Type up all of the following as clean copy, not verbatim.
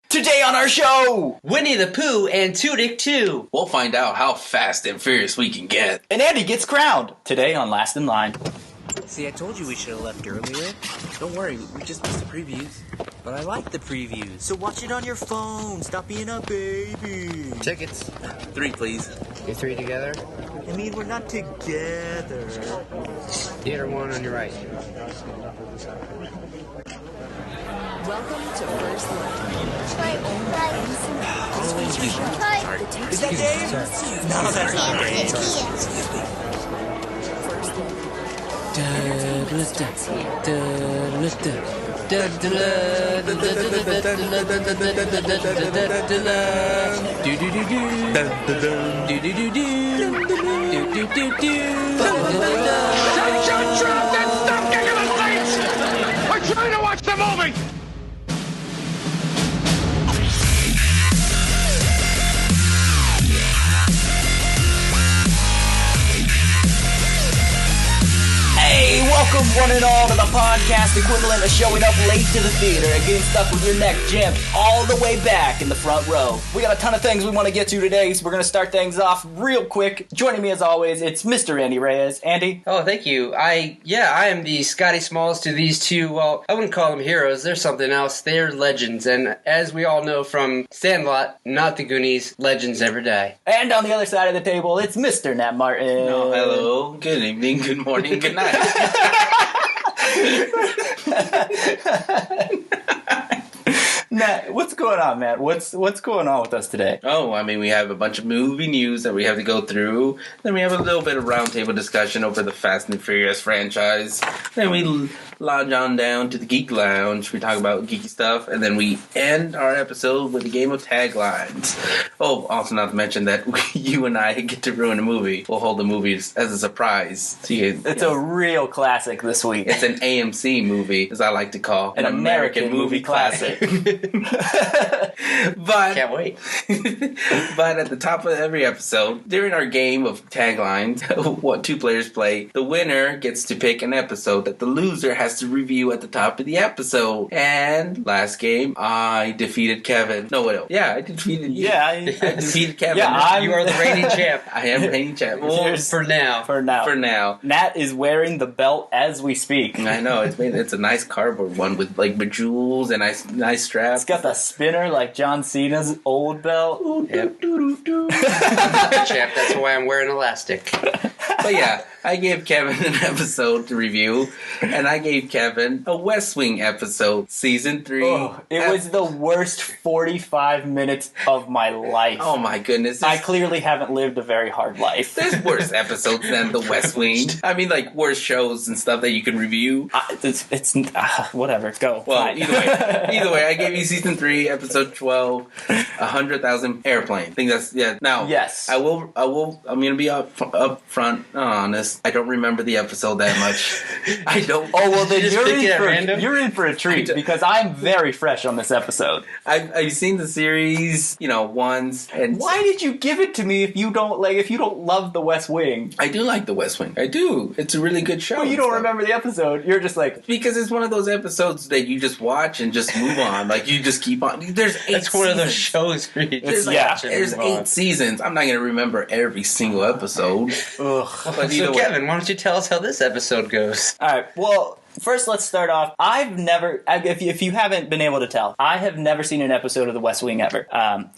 Today on our show, Winnie the Pooh and Tudyk too. We'll find out how fast and furious we can get. and Andy gets crowned. Today on Last in Line. See, I told you we should have left earlier. Don't worry, we just missed the previews. But I like the previews, so watch it on your phone. Stop being a baby. Tickets. 3, please. You 3 together? I mean, we're not together. Theater 1 on your right. Welcome to First Look. Is that Dave? No, that's not Dave. First Look. Shut up and stop kicking the lights! We're trying to watch the movie! Hey, welcome one and all to the podcast equivalent of showing up late to the theater and getting stuck with your neck jammed all the way back in the front row. We got a ton of things we want to get to today, so we're going to start things off real quick. Joining me as always, it's Mr. Andy Reyes. Andy? Oh, thank you. I am the Scotty Smalls to these two. Well, I wouldn't call them heroes. They're something else. They're legends. And as we all know from Sandlot, not the Goonies, legends never die. And on the other side of the table, it's Mr. Nat Martin. Oh, hello. Good evening, good morning, good night. Nat, what's going on, man? What's going on with us today? Oh, I mean, we have a bunch of movie news that we have to go through. Then we have a little bit of roundtable discussion over the Fast and Furious franchise. Then we lodge on down to the Geek Lounge. We talk about geeky stuff. And then we end our episode with a game of taglines. Oh, also not to mention that you and I get to ruin a movie. We'll hold the movies as a surprise. So It's a real classic this week. It's an AMC movie, as I like to call. An American movie classic. But Can't wait. But at the top of every episode, during our game of taglines, what two players play, the winner gets to pick an episode that the loser has to review at the top of the episode. And last game, I defeated Kevin. No, what? Yeah, I defeated you. Yeah, I defeated Kevin. Yeah, You are the reigning champ. I am reigning champ. Well, Here's- For now. for now. for now. Nat is wearing the belt as we speak. I know it's a nice cardboard one with like bejewels and nice straps. It's got the spinner like John Cena's old belt. Yep. Champ, that's why I'm wearing elastic. But yeah, I gave Kevin an episode to review, and I gave Kevin a West Wing episode, season 3. Oh, it was the worst 45 minutes of my life. Oh my goodness. I clearly haven't lived a very hard life. There's worse episodes than the West Wing. I mean, like, worse shows and stuff that you can review. It's whatever. Go. Well, Fine. either way, I gave you season 3, episode 12, 100,000 Airplane. I think that's, yeah. Now, Yes. I'm gonna be up front honest. I don't remember the episode that much. I don't. Oh, well, then You just pick it at random? you're in for a treat because I'm very fresh on this episode. I've seen the series, once. And Why did you give it to me if you don't love The West Wing? I do like The West Wing. I do. It's a really good show. Well, you don't remember the episode. You're just like, Because it's one of those episodes that you just watch and just move on. Like, you just keep on. There's 8 That's one of those seasons. shows where you just yeah. watch it and There's move on. 8 seasons. I'm not going to remember every single episode. ugh. But So, either way. Kevin, why don't you tell us how this episode goes? All right. Well, first, let's start off. If you haven't been able to tell, I have never seen an episode of The West Wing ever.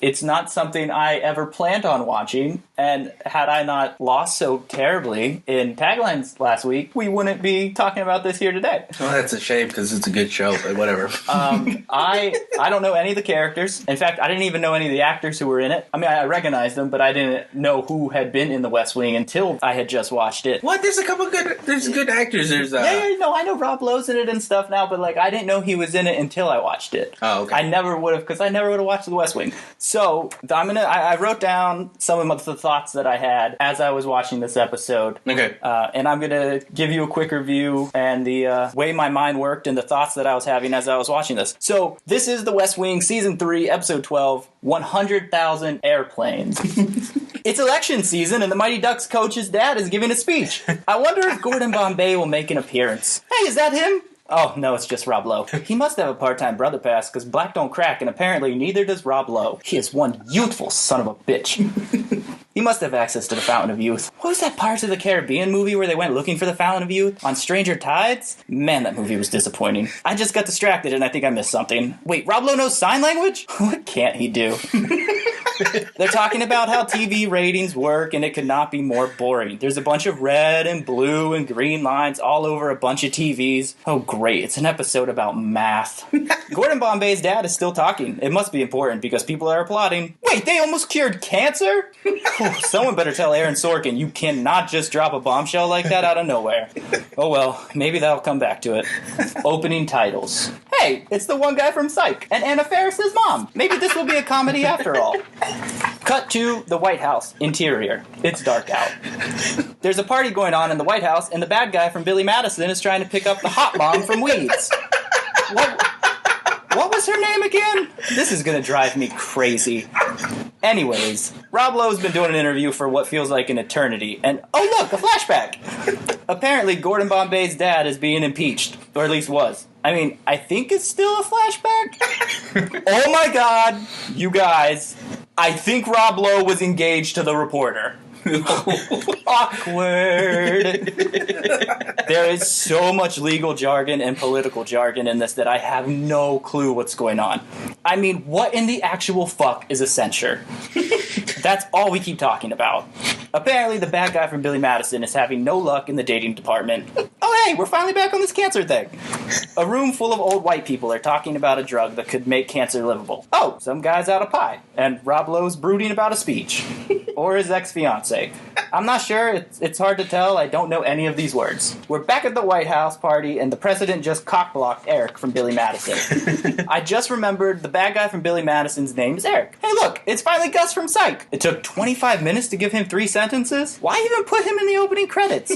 It's not something I ever planned on watching, and had I not lost so terribly in taglines last week, we wouldn't be talking about this here today. Well, that's a shame because it's a good show, but whatever. I don't know any of the characters. In fact, I didn't even know any of the actors who were in it. I mean, I recognized them, but I didn't know who had been in The West Wing until I had just watched it. What? There's a couple there's good actors. There's Yeah, no, I know Rob Lowe's in it and stuff now, but I didn't know he was in it until I watched it. Oh, okay. I never would have, because I never would have watched The West Wing. So I wrote down some of the thoughts that I had as I was watching this episode. Okay. And I'm going to give you a quick review and the way my mind worked and the thoughts that I was having as I was watching this. So this is The West Wing, Season 3, Episode 12, 100,000 Airplanes. It's election season, and the Mighty Ducks coach's dad is giving a speech. I wonder if Gordon Bombay will make an appearance. Hey, is that him? Oh, no, it's just Rob Lowe. He must have a part-time brother pass, because black don't crack, and apparently neither does Rob Lowe. He is one youthful son of a bitch. He must have access to the Fountain of Youth. What was that Pirates of the Caribbean movie where they went looking for the Fountain of Youth? On Stranger Tides? Man, that movie was disappointing. I just got distracted and I think I missed something. Wait, Rob Lowe knows sign language? What can't he do? They're talking about how TV ratings work and it could not be more boring. There's a bunch of red and blue and green lines all over a bunch of TVs. Oh great, it's an episode about math. Gordon Bombay's dad is still talking. It must be important because people are applauding. Wait, they almost cured cancer? Someone better tell Aaron Sorkin you cannot just drop a bombshell like that out of nowhere. Oh well, maybe that'll come back to it. Opening titles. Hey, it's the one guy from Psych and Anna Faris's mom. Maybe this will be a comedy after all. Cut to the White House. Interior. It's dark out. There's a party going on in the White House, and the bad guy from Billy Madison is trying to pick up the hot mom from Weeds. What was her name again? This is gonna drive me crazy. Anyways, Rob Lowe's been doing an interview for what feels like an eternity, and oh look, a flashback! Apparently, Gordon Bombay's dad is being impeached, or at least was. I mean, I think it's still a flashback? Oh my god, you guys, I think Rob Lowe was engaged to the reporter. Awkward. There is so much legal jargon and political jargon in this that I have no clue what's going on. I mean, what in the actual fuck is a censure? That's all we keep talking about. Apparently, the bad guy from Billy Madison is having no luck in the dating department. Oh, hey, we're finally back on this cancer thing. A room full of old white people are talking about a drug that could make cancer livable. Oh, some guy's out of pie. And Rob Lowe's brooding about a speech. Or his ex-fiancée. I'm not sure. It's hard to tell. I don't know any of these words. We're back at the White House party, and the president just cock-blocked Eric from Billy Madison. I just remembered the bad guy from Billy Madison's name is Eric. Hey, look, it's finally Gus from Psych. It took 25 minutes to give him 3 sentences? Why even put him in the opening credits?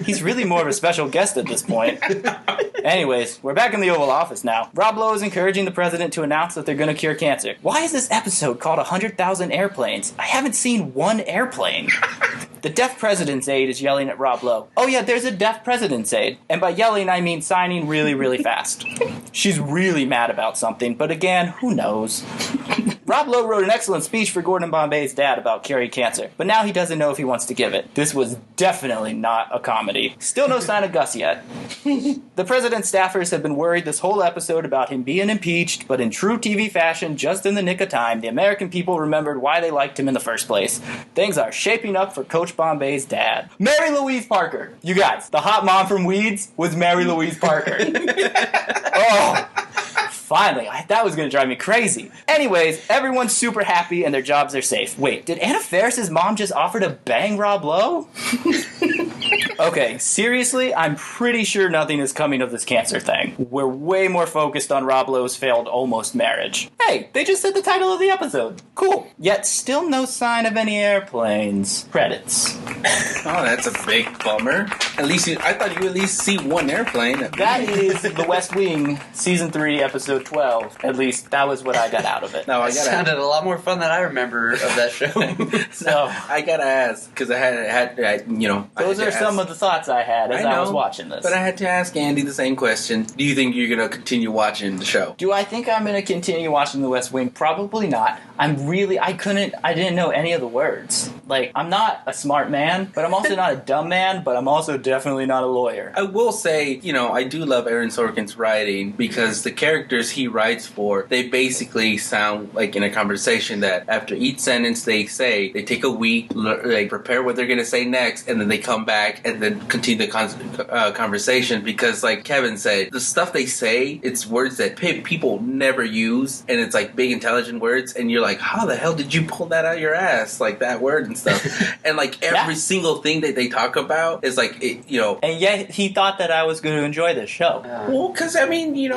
He's really more of a special guest at this point. Anyways, we're back in the Oval Office now. Rob Lowe is encouraging the president to announce that they're going to cure cancer. Why is this episode called 100,000 Airplanes? I haven't seen one airplane. The deaf president's aide is yelling at Rob Lowe. Oh yeah, there's a deaf president's aide. And by yelling, I mean signing really, really fast. She's really mad about something, but again, who knows? Rob Lowe wrote an excellent speech for Gordon Bombay's dad about curing cancer, but now he doesn't know if he wants to give it. This was definitely not a comedy. Still no sign of Gus yet. The president's staffers have been worried this whole episode about him being impeached, but in true TV fashion, just in the nick of time, the American people remembered why they liked him in the first place. Things are shaping up for Coach Bombay's dad. Mary Louise Parker. You guys, the hot mom from Weeds was Mary Louise Parker. Oh, finally. That was going to drive me crazy. Anyways, everyone's super happy and their jobs are safe. Wait, did Anna Faris's mom just offer to bang Rob Lowe? Okay, seriously, I'm pretty sure nothing is coming of this cancer thing. We're way more focused on Rob Lowe's failed almost marriage. Hey, they just said the title of the episode. Cool. Yet still no sign of any airplanes. Credits. Oh, that's a big bummer. I thought you would at least see one airplane. That is The West Wing, Season 3, Episode 12. At least, that was what I got out of it. No, It sounded a lot more fun than I remember of that show. So, I gotta ask, because those are some of the thoughts I had as I was watching this. But I had to ask Andy the same question. Do you think you're going to continue watching the show? Do I think I'm going to continue watching The West Wing? Probably not. I didn't know any of the words. Like, I'm not a smart man, but I'm also not a dumb man, but I'm also definitely not a lawyer. I will say, I do love Aaron Sorkin's writing because the characters he writes for, they basically sound like in a conversation that after each sentence they say, they take a week, they prepare what they're going to say next, and then they come back and then continue the conversation because, like Kevin said, the stuff they say, it's words that people never use, and it's like big intelligent words, and you're like, how the hell did you pull that out of your ass, like that word and stuff? And like every single thing that they talk about is like, and yet he thought that I was going to enjoy this show. Well, because I always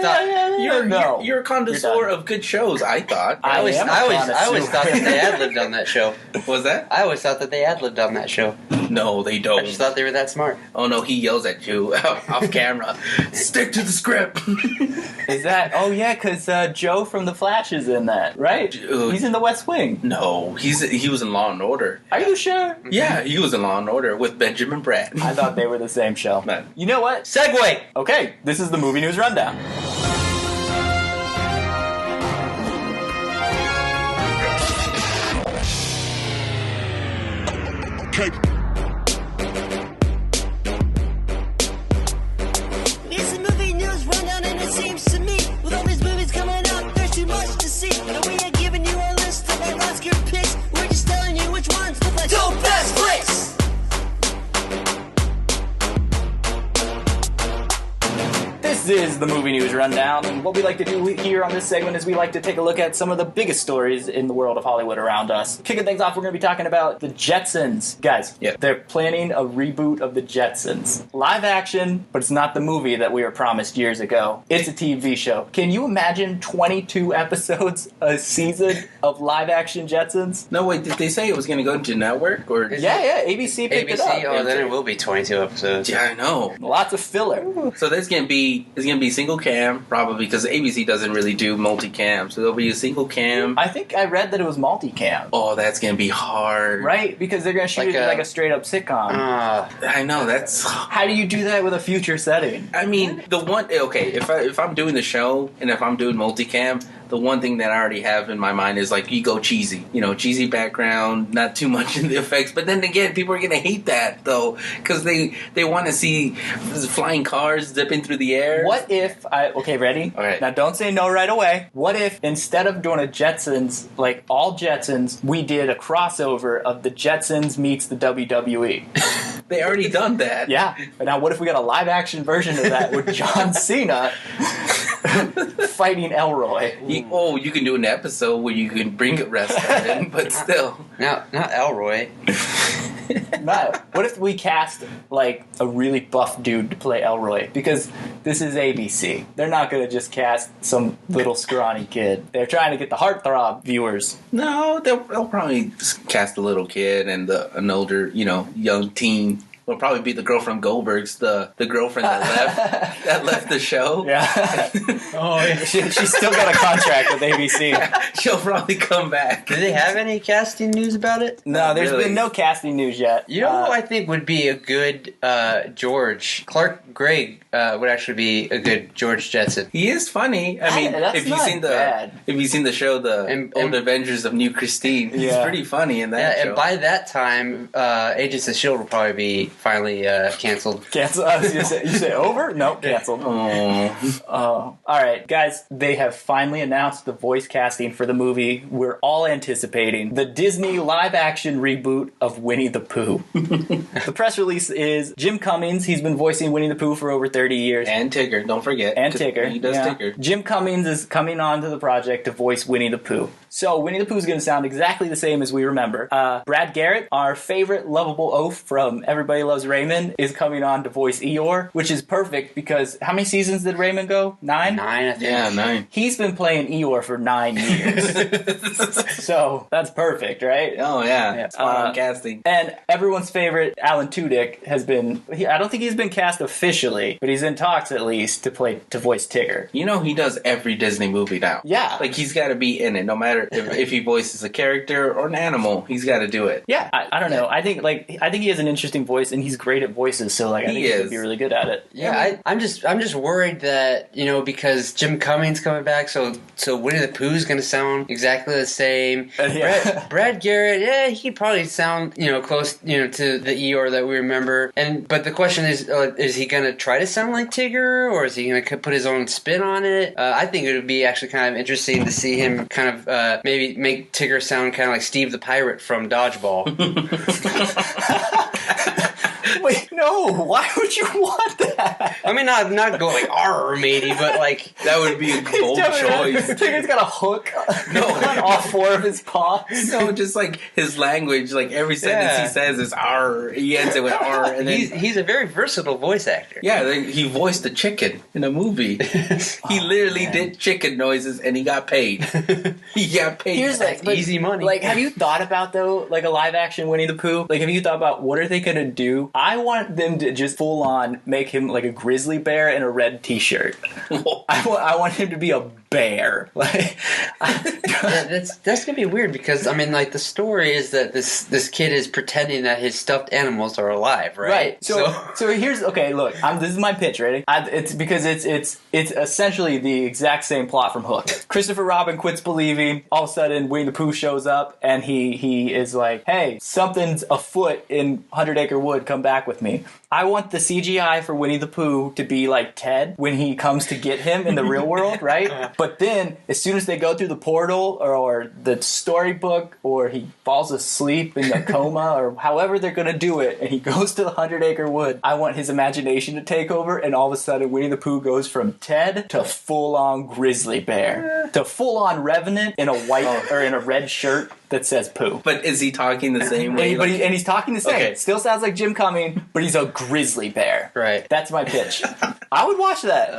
thought you're a connoisseur of good shows. I thought. I always thought that they ad-libbed on that show. What was that? I always thought that they ad-libbed on that show. No, they I don't. just thought they were that smart. Oh no, he yells at you off camera. Stick to the script. Is that? Oh yeah, because Joe from The Flash is in that, right? Dude. He's in The West Wing. No, he was in Law and Order. Are you sure? Yeah, he was in Law and Order with Benjamin Bratt. I thought they were the same show. Man. You know what? Segway! Okay, this is the movie news rundown. It's a movie news rundown, and it seems to me, with all these movies coming out, there's too much to see. And we are giving you a list of our Oscar picks. We're just telling you which ones look like the best flicks. This is the movie news rundown, and what we like to do here on this segment is we like to take a look at some of the biggest stories in the world of Hollywood around us. Kicking things off, we're going to be talking about the Jetsons. Guys, Yep. They're planning a reboot of the Jetsons. Live action, but it's not the movie that we were promised years ago. It's a TV show. Can you imagine 22 episodes a season of live action Jetsons? No, wait, did they say it was going to go into network? Or Yeah, ABC picked it up. ABC? Oh, then it will be 22 episodes. Yeah, I know. Lots of filler. So there's gonna be single cam probably because ABC doesn't really do multicam. So there'll be a single cam. I think I read that it was multicam. Oh, that's gonna be hard. Right? Because they're going to shoot Like it a- like a straight up sitcom. I know that's. How do you do that with a future setting? I mean, the one. Okay, if I'm doing the show and if I'm doing multicam, the one thing that I already have in my mind is like you go cheesy. You know, cheesy background, not too much in the effects. But then again, people are gonna hate that though because they want to see flying cars zipping through the air. What if okay, ready? Okay. Now don't say no right away. What if instead of doing a Jetsons, like all Jetsons, we did a crossover of the Jetsons meets the WWE? They already done that. Yeah. But now what if we got a live action version of that with John Cena fighting Elroy? You can do an episode where you can bring a wrestler in, but still. Not Elroy. Matt, what if we cast like a really buff dude to play Elroy? Because this is ABC. They're not going to just cast some little scrawny kid. They're trying to get the heartthrob viewers. No, they'll probably cast a little kid and an older, young teen. Will probably be the girl from Goldberg's, the girlfriend that left the show. Yeah. Oh, yeah. She's still got a contract with ABC. She'll probably come back. Do they have any casting news about it? No, there's Really? been no casting news yet. You know who I think would be a good George? Clark Gregg would actually be a good George Jetson. He is funny. I mean, that's if you've not seen bad. the show, the Old Adventures of New Christine, he's Yeah. pretty funny in that Yeah, show. and by that time, Agents of S.H.I.E.L.D. will probably be finally canceled. Cancel. You say over? No, canceled. Oh. All right, guys, they have finally announced the voice casting for the movie we're all anticipating, the Disney live-action reboot of Winnie the Pooh. The press release is Jim Cummings. He's been voicing Winnie the Pooh for over 30 years. And Tigger, don't forget. And Tigger. He does yeah. Tigger. Jim Cummings is coming on to the project to voice Winnie the Pooh. So Winnie the Pooh is going to sound exactly the same as we remember. Brad Garrett, our favorite lovable oaf from Everybody Loves Raymond, is coming on to voice Eeyore, which is perfect because how many seasons did Raymond go? 9? 9, I think. Yeah, 9. He's been playing Eeyore for 9 years. So that's perfect, right? Oh, yeah. Yeah. Spot on casting. And everyone's favorite, Alan Tudyk, has been... I don't think he's been cast officially, but he's in talks at least to voice Tigger. You know he does every Disney movie now. Yeah. Like, he's got to be in it, no matter if he voices a character or an animal. He's got to do it. Yeah, I don't know. I think he has an interesting voice, and he's great at voices. So I think he is. would be really good at it. Yeah, I'm just worried that because Jim Cummings coming back, so Winnie the Pooh's going to sound exactly the same. Yeah. Brad Garrett, yeah, he could probably sound close to the Eeyore that we remember. But the question is he going to try to sound like Tigger, or is he going to put his own spin on it? I think it would be actually kind of interesting to see him kind of maybe make Tigger sound kind of like Steve the Pirate from Dodgeball. Wait, No, why would you want that? I mean, not go like R matey, but like That would be a bold choice. Tigger's got a hook No. on all four of his paws. No, just like his language, like every sentence he says is R. He ends it with R, and then he's a very versatile voice actor. yeah, then he voiced a chicken in a movie. He literally did chicken noises, and he got paid. He got paid. Here's like easy money. Like, have you thought about though, like a live action Winnie the Pooh? Like, have you thought about what are they gonna do? I want them to just full on make him like a grizzly bear in a red T-shirt. I want him to be a bear. Like, that's gonna be weird because I mean, like the story is that this kid is pretending that his stuffed animals are alive, right? right. So here's okay. Look, this is my pitch. Ready? It's because it's essentially the exact same plot from Hook. Christopher Robin quits believing. All of a sudden, Winnie the Pooh shows up, and he is like, "Hey, something's afoot in 100 Acre Wood. Come back with me." I want the CGI for Winnie the Pooh to be like Ted when he comes to get him in the real world, right? But then, as soon as they go through the portal or the storybook, or he falls asleep in a coma, or however they're going to do it, and he goes to the 100 Acre Wood, I want his imagination to take over, and all of a sudden Winnie the Pooh goes from Ted to full-on grizzly bear, to full-on Revenant in a white or in a red shirt that says Pooh. But is he talking the same way? And he's talking the same. Okay. Still sounds like Jim Cumming, but he's a grizzly bear. Right. That's my pitch. I would watch that.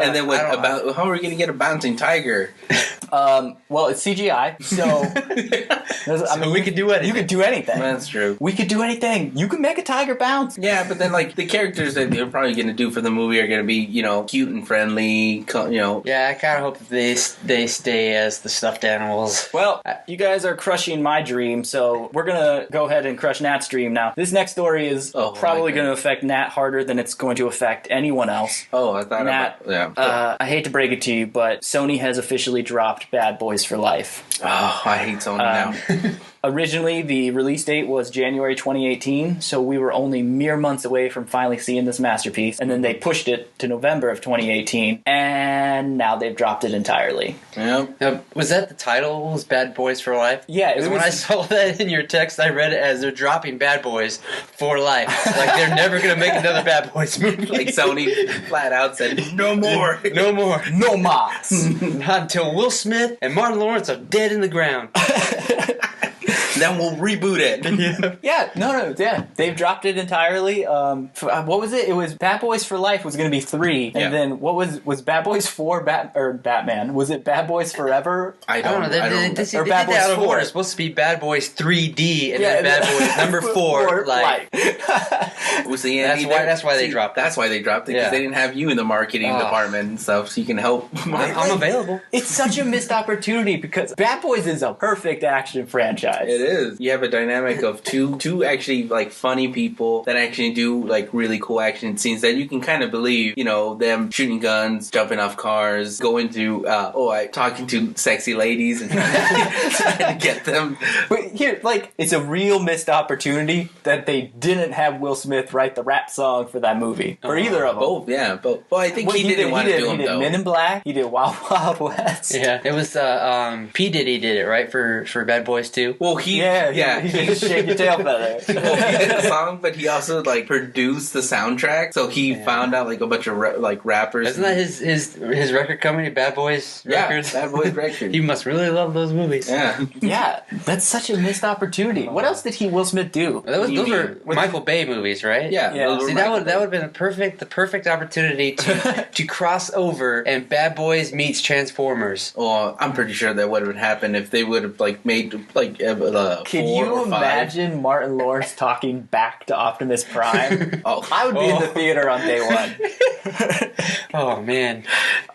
And then how are we going to get a bouncing tiger? Well, it's CGI, so we could do anything. You could do anything. That's true. We could do anything. You could make a tiger bounce. Yeah, but then like the characters that they're probably going to do for the movie are going to be, cute and friendly, Yeah, I kind of hope that they stay as the stuffed animals. Well, you guys are crushing my dream, so we're going to go ahead and crush Nat's dream now. This next story is probably going to affect Nat harder than it's going to affect anyone else. Oh, I thought Nat, I hate to break it to you, but Sony has officially dropped Bad Boys for Life. Oh, I hate Sony now. Originally, the release date was January 2018, so we were only mere months away from finally seeing this masterpiece, and then they pushed it to November of 2018, and now they've dropped it entirely. Yep. Was that the title? Was Bad Boys for Life? Yeah. When I saw that in your text, I read it as they're dropping Bad Boys for life. Like they're never going to make another Bad Boys movie. Like Sony flat out said, no more. No more. No mas. Not until Will Smith and Martin Lawrence are dead in the ground. Then we'll reboot it. Yeah. They've dropped it entirely. What was it? It was Bad Boys for Life was going to be 3, and then what was Bad Boys 4 Batman? Was it Bad Boys Forever? I don't know. They did or that Bad Boys out of 4. order. It's supposed to be Bad Boys 3D and then Bad Boys number 4. That's why they dropped it. That's why they dropped it, because they didn't have you in the marketing department and stuff, so you can help. I'm available. It's such a missed opportunity because Bad Boys is a perfect action franchise. It is. You have a dynamic of two actually like funny people that actually do like really cool action scenes that you can kind of believe. Them shooting guns, jumping off cars, going to talking to sexy ladies and trying to get them. But here, it's a real missed opportunity that they didn't have Will Smith write the rap song for that movie for either of them. Both, yeah. But well, I think he didn't want to do them though. He did Men in Black. He did Wild Wild West. Yeah, it was P Diddy did it right for Bad Boys 2. Well, he did Shake Your Tail Feather. Well, he did the song, but he also produced the soundtrack. So he found out a bunch of rappers. Isn't that his record company, Bad Boys Records? Bad Boys Records. He must really love those movies. Yeah, yeah. That's such a missed opportunity. What else did Will Smith do? Those were Michael Bay movies, right? Yeah. See, that would have been the perfect opportunity to cross over and Bad Boys meets Transformers. Well, I'm pretty sure that would have happened if they would have made Can you imagine Martin Lawrence talking back to Optimus Prime? I would be in the theater on day one. Oh man,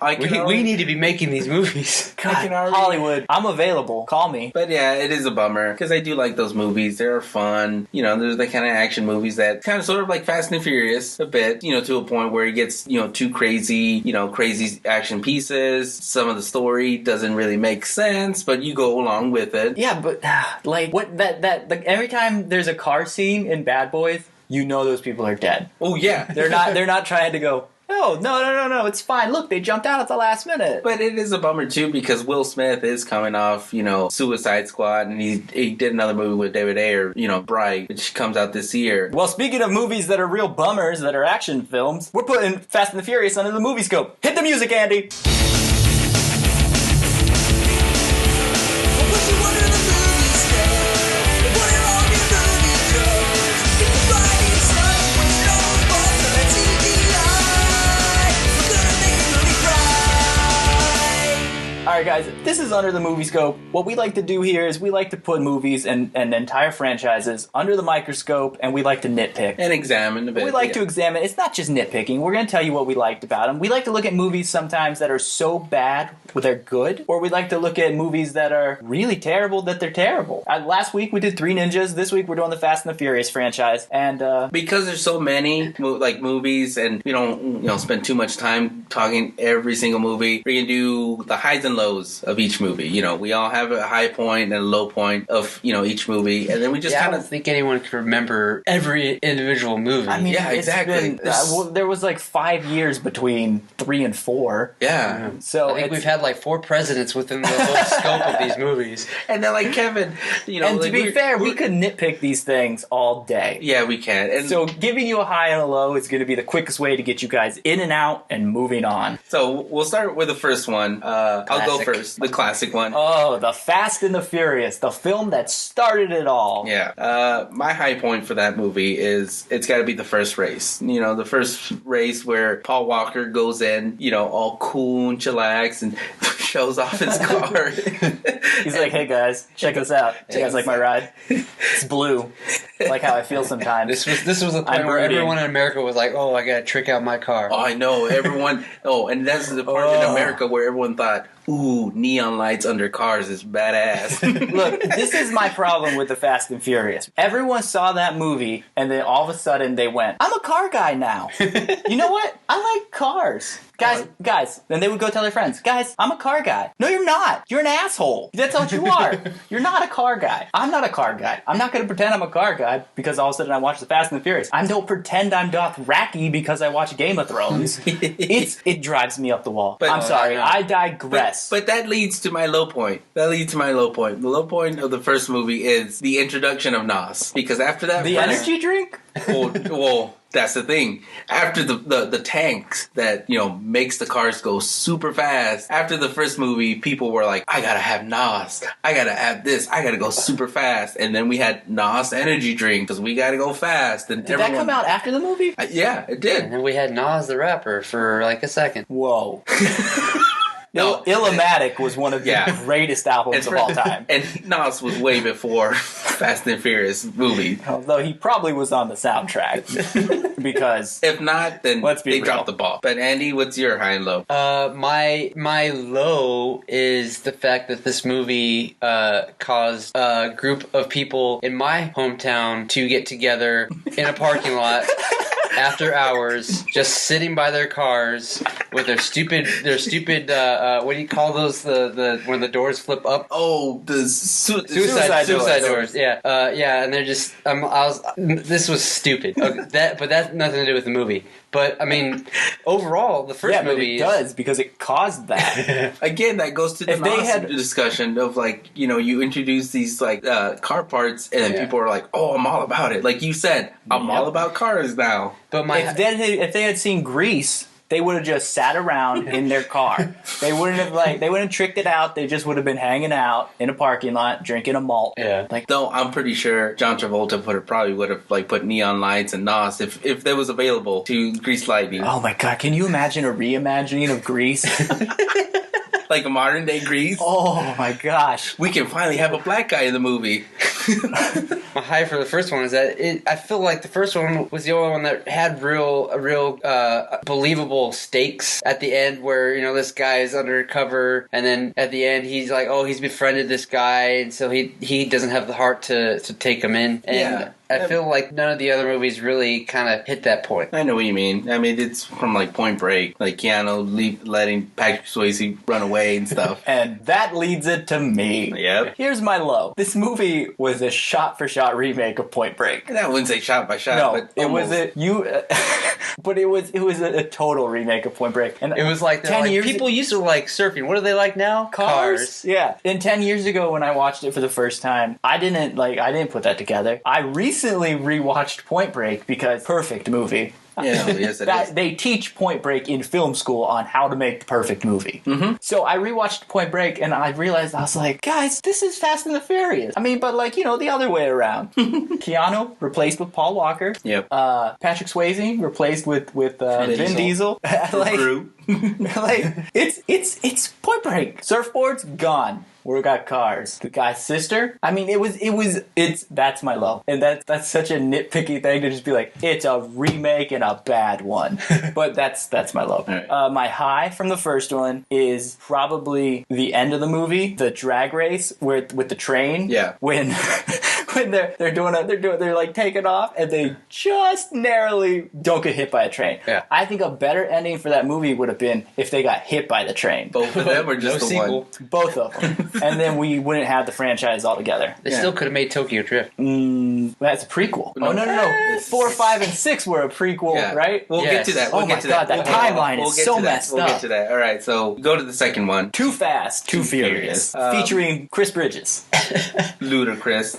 we need to be making these movies. God, Hollywood, I'm available. Call me. But yeah, it is a bummer because I do like those movies. They're fun. There's the kind of action movies that kind of sort of like Fast and Furious a bit. To a point where it gets too crazy. Crazy action pieces. Some of the story doesn't really make sense, but you go along with it. Yeah, but every time there's a car scene in Bad Boys, those people are dead. Oh yeah, they're not trying to go, No, it's fine. Look, they jumped out at the last minute. But it is a bummer too because Will Smith is coming off, Suicide Squad, and he did another movie with David Ayer, Bright, which comes out this year. Well, speaking of movies that are real bummers, that are action films, we're putting Fast and the Furious under the movie scope. Hit the music, Andy. Alright guys, this is Under the Movie Scope. What we like to do here is we like to put movies and entire franchises under the microscope, and we like to nitpick. And examine a bit. We like to examine. It's not just nitpicking. We're going to tell you what we liked about them. We like to look at movies sometimes that are so bad that they're good, or we like to look at movies that are really terrible that they're terrible. Last week we did Three Ninjas. This week we're doing the Fast and the Furious franchise. And because there's so many movies, and we don't spend too much time talking every single movie, we're going to do the highs and lows of each movie. We all have a high point and a low point of each movie, and then we just kind I of don't think anyone can remember every individual movie. I mean, yeah, exactly. There was like 5 years between 3 and 4. Yeah. So I think we've had like 4 presidents within the whole scope of these movies. And then like Kevin, and to be fair, we could nitpick these things all day. Yeah, we can. And so giving you a high and a low is going to be the quickest way to get you guys in and out and moving on. So we'll start with the first one. I'll go first. The classic one. Oh, the Fast and the Furious, the film that started it all. Yeah. My high point for that movie is it's got to be the first race. The first race where Paul Walker goes in, all cool and chillax and shows off his car. He's like, hey guys, check this out. You guys like my ride? It's blue. Like how I feel sometimes. This was the point where everyone in America was like, oh, I got to trick out my car. Oh, I know. Everyone. And that's the part in America where everyone thought, ooh, neon lights under cars is badass. Look, this is my problem with the Fast and Furious. Everyone saw that movie, and then all of a sudden they went, I'm a car guy now. You know what? I like cars. Guys, then they would go tell their friends, guys, I'm a car guy. No, you're not. You're an asshole. That's what you are. You're not a car guy. I'm not a car guy. I'm not going to pretend I'm a car guy because all of a sudden I watch the Fast and the Furious. I don't pretend I'm Dothraki because I watch Game of Thrones. It drives me up the wall. But, I'm sorry. I digress. But that leads to my low point. The low point of the first movie is the introduction of Nos. Because after that... The energy drink? Well, that's the thing. After the tanks that, makes the cars go super fast. After the first movie, people were like, I gotta have Nos. I gotta have this. I gotta go super fast. And then we had Nos energy drink because we gotta go fast. And did that come out after the movie? Yeah, it did. And then we had Nas the rapper for like a second. Whoa. No, Illmatic was one of the greatest albums of all time. And Nas was way before Fast and Furious movie. Although he probably was on the soundtrack. Because... if not, then they dropped the ball. But Andy, what's your high and low? My low is the fact that this movie caused a group of people in my hometown to get together in a parking lot after hours, just sitting by their cars with their stupid what do you call those? The when the doors flip up? Oh, the suicide doors. Yeah, and they're just. This was stupid. Okay, but that's nothing to do with the movie. But I mean, overall, the first movie does because it caused that. Again, that goes to the discussion of you introduce these car parts, and then people are like, "Oh, I'm all about it." Like you said, I'm all about cars now. But if they had seen Grease, they would have just sat around in their car. They wouldn't have tricked it out. They just would have been hanging out in a parking lot drinking a malt. Yeah. Though I'm pretty sure John Travolta probably would have put neon lights and Nos if that was available to Grease Lightning. Oh my god! Can you imagine a reimagining of Grease? Like a modern day Grease? Oh my gosh. We can finally have a black guy in the movie. My high for the first one is that I feel like the first one was the only one that had real believable stakes at the end where, this guy is undercover and then at the end he's like, oh, he's befriended this guy and so he doesn't have the heart to take him in. And I feel like none of the other movies really kind of hit that point. I know what you mean. I mean, it's from like Point Break, like Keanu letting Patrick Swayze run away and stuff. And that leads it to me. Yep. Here's my low. This movie was a shot-for-shot remake of Point Break. I wouldn't say shot by shot, No, but it was almost. but it was a total remake of Point Break. And It was like, 10 years people used to like surfing. What are they like now? Cars. Yeah. And 10 years ago when I watched it for the first time, I didn't put that together. I recently rewatched Point Break because perfect movie. Yeah, yes, it is. They teach Point Break in film school on how to make the perfect movie. Mm-hmm. So I rewatched Point Break and I realized, I was like, guys, this is Fast and the Furious. I mean, but like, the other way around. Keanu replaced with Paul Walker. Yep. Patrick Swayze replaced with Vin Diesel. like, like it's Point Break. Surfboards gone. We got cars. The guy's sister. I mean, that's my low, and that's such a nitpicky thing to just be like, it's a remake and a bad one. But that's my low. Right. My high from the first one is probably the end of the movie, the drag race with the train. Yeah. When they're like taking off and they just narrowly don't get hit by a train. Yeah. I think a better ending for that movie would have been if they got hit by the train. Both of them or just No the sequel. one? Both of them. And then we wouldn't have the franchise altogether. They still could have made Tokyo Drift. That's a prequel. No. Oh, no. 4, 5, and 6 were a prequel, Yeah. right? We'll get to that. Oh We'll my get to God, that. that timeline is get so to that. messed We'll up. get to that. All right, so go to the second one. Too Fast, Too Furious. Featuring Chris Bridges. Ludicrous.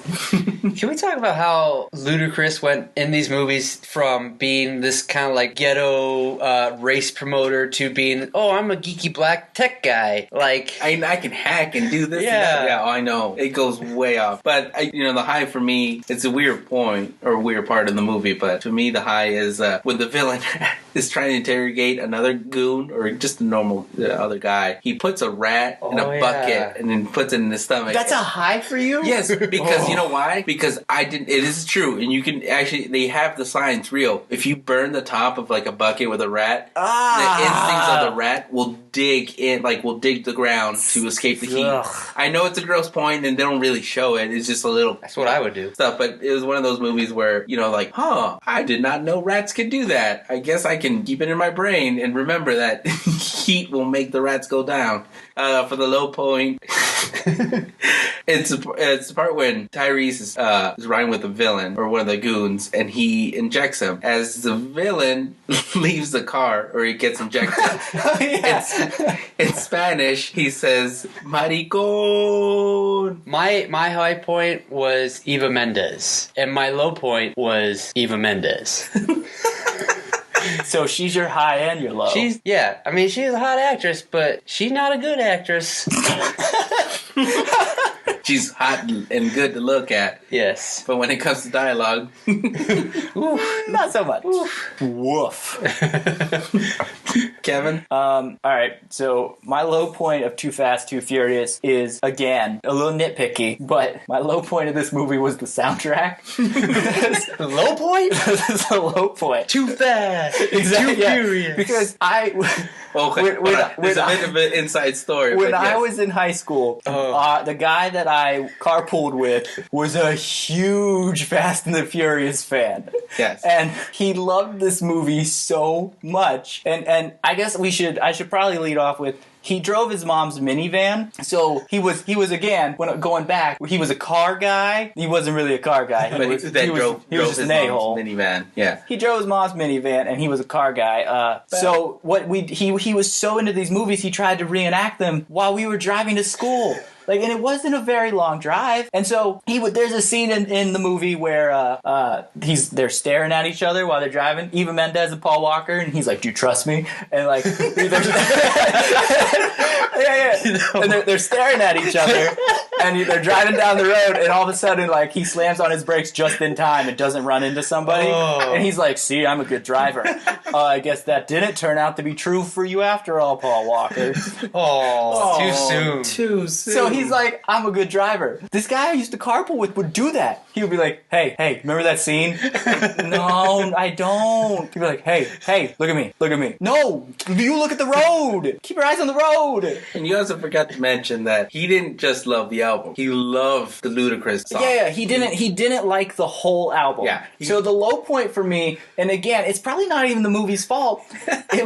Can we talk about how Ludacris went in these movies from being this kind of like ghetto race promoter to being, I'm a geeky black tech guy? Like, I can hack and do this and Yeah. that. Yeah, I know. It goes way off. But, the high for me, it's a weird point or weird part of the movie, but to me the high is when the villain is trying to interrogate another goon or just a normal other guy. He puts a rat in a bucket and then puts it in his stomach. That's a high for you? Yes, because you know why? Because it is true, and you can actually, they have the science real. If you burn the top of like a bucket with a rat, the instincts of the rat will dig the ground to escape the heat. Ugh. I know it's a gross point, and they don't really show it. It's just a little. that's what I would do. Stuff, but it was one of those movies where, I did not know rats could do that. I guess I can keep it in my brain and remember that heat will make the rats go down. For the low point, it's the part when Tyrese is riding with the villain or one of the goons, and he injects him. As the villain leaves the car, or he gets injected, in Spanish, he says, "Maricón." My high point was Eva Mendes, and my low point was Eva Mendes. So she's your high and your low. She's a hot actress, but she's not a good actress. She's hot and good to look at, Yes. but when it comes to dialogue, Not so much. Woof. Kevin. All right, so my low point of Too Fast, Too Furious is, again, a little nitpicky, but my low point of this movie was the soundtrack. Low point? This is a low point. Too fast. Exactly, Too yeah. furious. Because Okay, there's a bit of an inside story. when but yes. I was in high school, the guy that I carpooled with was a huge Fast and the Furious fan. Yes. And he loved this movie so much. And I guess I should probably lead off with, he drove his mom's minivan, so he was again, when going back, he was a car guy. He wasn't really a car guy. But he drove just his an a-hole. mom's minivan. Yeah. He drove his mom's minivan, and he was a car guy. So he was so into these movies, he tried to reenact them while we were driving to school. And it wasn't a very long drive. And so there's a scene in the movie where they're staring at each other while they're driving, Eva Mendes and Paul Walker, and he's like, "Do you trust me?" And like, and they're staring at each other, and they're driving down the road, and all of a sudden, like, he slams on his brakes just in time and doesn't run into somebody. And he's like, "See, I'm a good driver. I guess that didn't turn out to be true for you after all, Paul Walker." Too soon. Too soon. So he's like, "I'm a good driver." This guy I used to carpool with would do that. He would be like, hey, remember that scene? No, I don't. He'd be like, hey, look at me. No, you look at the road. Keep your eyes on the road. And you also forgot to mention that he didn't just love the album. He loved the Ludacris song. Yeah, he didn't like the whole album. Yeah. So the low point for me, and again, it's probably not even the movie's fault. It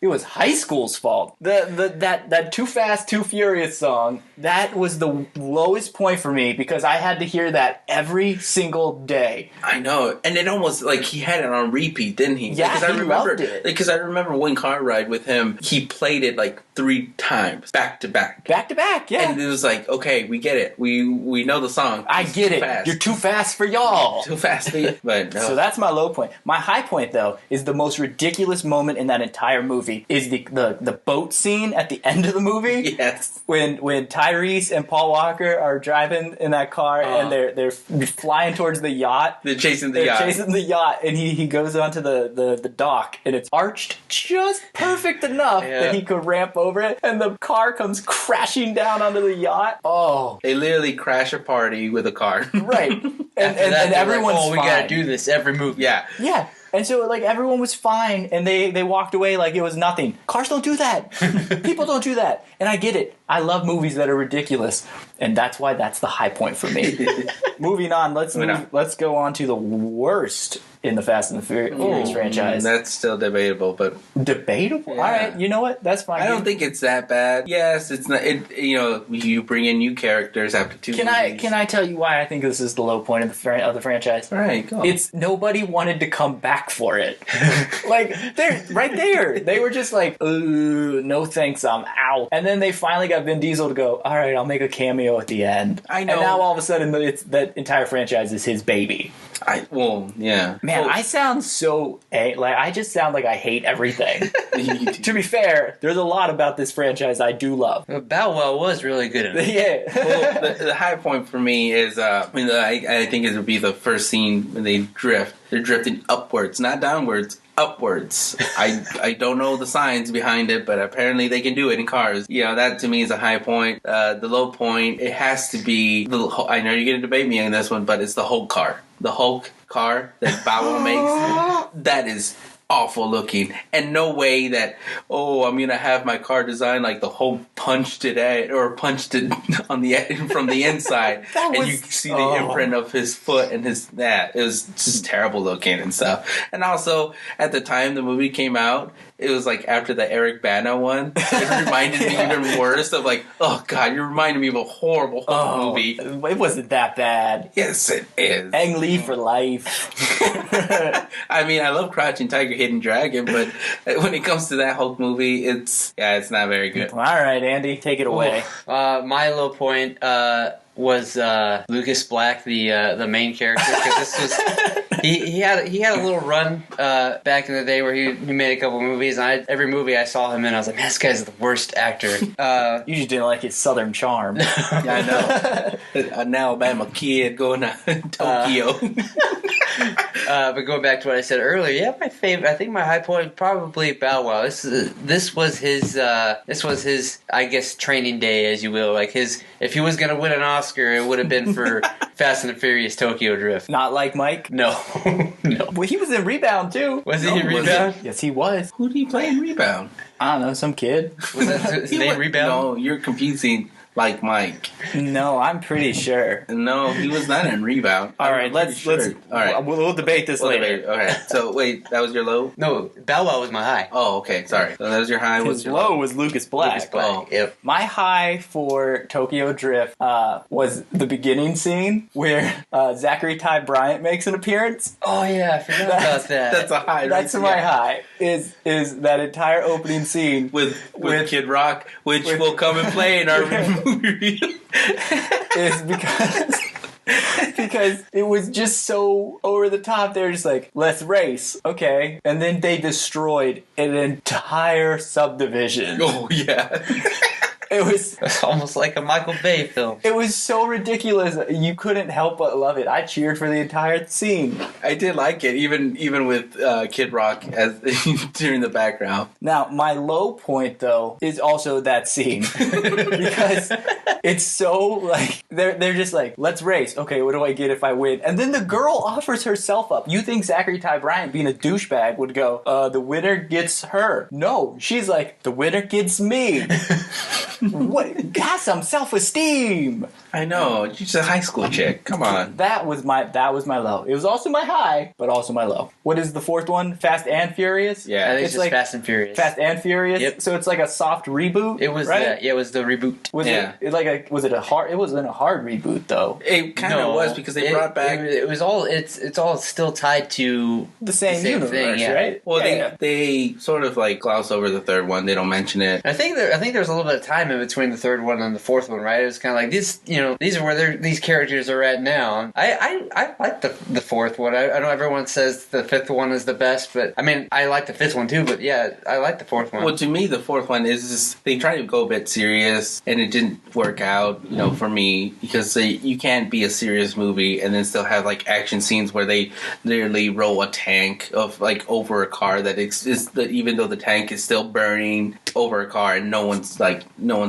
was high school's fault. That Too Fast, Too Furious song, that was the lowest point for me because I had to hear that every single day. I know, and it almost like he had it on repeat, didn't he? Yeah, because I remember, loved it. Because I remember one car ride with him, he played it like 3 times back to back. Back to back, yeah. And it was like, okay, we get it. We know the song. I get it. Fast. You're too fast for y'all. Too fast for you. But no. So that's my low point. My high point, though, is the most ridiculous moment in that entire movie is the boat scene at the end of the movie. Yes. When Tyrese and Paul Walker are driving in that car and they're flying towards the yacht. They're chasing the yacht. And he goes onto the dock and it's arched just perfect enough that he could ramp over it and the car comes crashing down onto the yacht. Oh. They literally crash a party with a car. Right. And everyone's like, we fine. gotta do this every movie. Yeah. Yeah. And so, like, everyone was fine, and they walked away like it was nothing. Cars don't do that. People don't do that. And I get it. I love movies that are ridiculous, and that's why that's the high point for me. Moving on, let's go on to the worst in the Fast and the Furious franchise. That's still debatable, but debatable. Yeah. All right, you know what? That's fine. I don't think it's that bad. Yes, it's not. You bring in new characters after 2 movies. Can I tell you why I think this is the low point of the franchise? All right, go. It's nobody wanted to come back for it. Like they're right there. They were just like, no thanks, I'm out. And then they finally got Vin Diesel to go, all right, I'll make a cameo at the end. I know. And now all of a sudden, that entire franchise is his baby. Yeah. Man, I sound so I just sound like I hate everything. To be fair, there's a lot about this franchise I do love. Bow Wow was really good at it. Yeah. Well, the high point for me is, I think it would be the first scene when they drift. They're drifting upwards, not downwards. Upwards. I don't know the science behind it, but apparently they can do it in cars. That to me is a high point. The low point, it has to be I know you're going to debate me on this one, but it's the Hulk car. The Hulk car that Bow Wow makes. That is awful looking, and no way that I'm gonna have my car designed like the Hulk punched it on from the inside, and you see the imprint of his foot and his it was just terrible looking and stuff. And also at the time the movie came out, it was like after the Eric Bana one, it reminded me even worse of like, oh god, you're reminding me of a horrible Hulk movie. It wasn't that bad. Yes, it is. Ang Lee for life. I mean, I love Crouching Tiger, Hidden Dragon, but when it comes to that Hulk movie, it's not very good. All right, Andy, take it away. My low point was Lucas Black, the main character, because this was he had a little run back in the day where he made a couple movies, and every movie I saw him in, I was like, man, this guy's the worst actor. You just didn't like his Southern charm. Yeah, I know. An Alabama kid going to Tokyo. But going back to what I said earlier, my favorite. I think my high point probably Bow Wow. This was his. I guess training day, as you will. Like if he was gonna win an Oscar, it would have been for Fast and the Furious Tokyo Drift. Not like Mike. No. Well, he was in Rebound too. Was he in Rebound? Yes, he was. Who did he play in Rebound? I don't know, some kid. Was that his name? Rebound? No, you're confusing. Like Mike. No, I'm pretty sure. No, he was not in Rebound. All right, let's. All right, we'll debate this later. Okay, so wait, that was your low? No, Bow Wow was my high. Oh, okay, sorry. So that was your high. His low was Lucas Black. Lucas Black. Oh. Yep. My high for Tokyo Drift was the beginning scene where Zachary Ty Bryant makes an appearance. Oh yeah, I forgot about that. That's a high. That's my high. Is that entire opening scene with Kid Rock, which will come and play in our movie. Is because it was just so over the top. They're just like, let's race, okay, and then they destroyed an entire subdivision. Oh yeah. It was almost like a Michael Bay film. It was so ridiculous. You couldn't help but love it. I cheered for the entire scene. I did like it, even with Kid Rock as during the background. Now, my low point though is also that scene because It's so like they're just like, let's race. Okay, what do I get if I win? And then the girl offers herself up. You think Zachary Ty Bryant, being a douchebag, would go, the winner gets her? No, she's like, the winner gets me. What? Got some self-esteem. I know. She's a high school chick. Come on. That was my low. It was also my high, but also my low. What is the fourth one? Fast and Furious? Yeah. I think it's just Fast and Furious. Fast and Furious? Yep. So it's like a soft reboot? It was right? it was the reboot. Was it a hard? It wasn't a hard reboot though. It kind of was because they brought back. It was all. It's all still tied to the same universe, thing, yeah. right? Well, they sort of like gloss over the third one. They don't mention it. I think there's a little bit of time in between the third one and the fourth one, right? It was kind of like this. These are where these characters are at now. I like the fourth one. I know everyone says the fifth one is the best, but I mean I like the fifth one too. But yeah, I like the fourth one. Well, to me, the fourth one is just, they tried to go a bit serious, and it didn't work out. For me, because you can't be a serious movie and then still have like action scenes where they literally roll a tank of like over a car that even though the tank is still burning over a car and no one's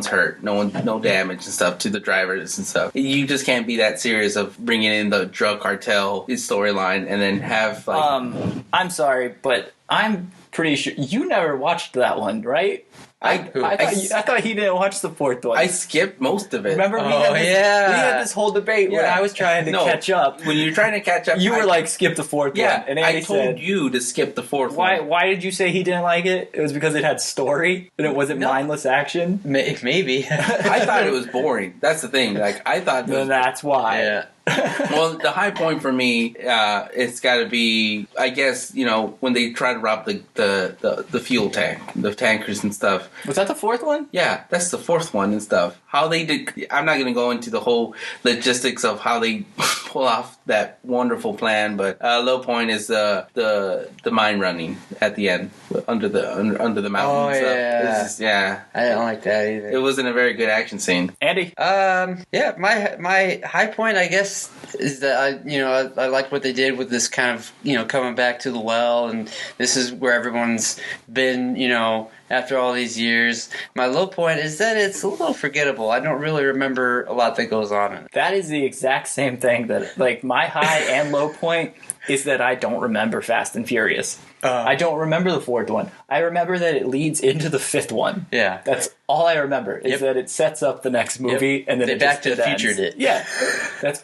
hurt, no damage and stuff to the drivers and stuff. You just can't be that serious of bringing in the drug cartel storyline and then have like. I'm sorry, but I'm pretty sure you never watched that one, right? I thought he didn't watch the fourth one. I skipped most of it. Remember, we had this whole debate when I was trying to catch up. When you're trying to catch up, you were like, skip the fourth one. And Andy I told you to skip the fourth one. Why did you say he didn't like it? It was because it had story and it wasn't mindless action? Maybe. I thought it was boring. That's the thing. Like, I thought... Then that's why. Yeah. Well, the high point for me, it's got to be, I guess, when they try to rob the fuel tank, the tankers and stuff. Was that the fourth one? Yeah, that's the fourth one and stuff. How they did, I'm not going to go into the whole logistics of how they pull off that wonderful plan, but low point is the mine running at the end under the mountain. Oh and yeah, stuff. I didn't like that either. It wasn't a very good action scene. Andy, yeah, my high point, I guess, is that I like what they did with this kind of coming back to the well, and this is where everyone's been after all these years. My low point is that it's a little forgettable. I don't really remember a lot that goes on in it. That is the exact same thing that, like, my high and low point is that I don't remember Fast and Furious. I don't remember the fourth one. I remember that it leads into the fifth one. Yeah. That's all I remember, is that it sets up the next movie and then they it back just to featured it. Yeah.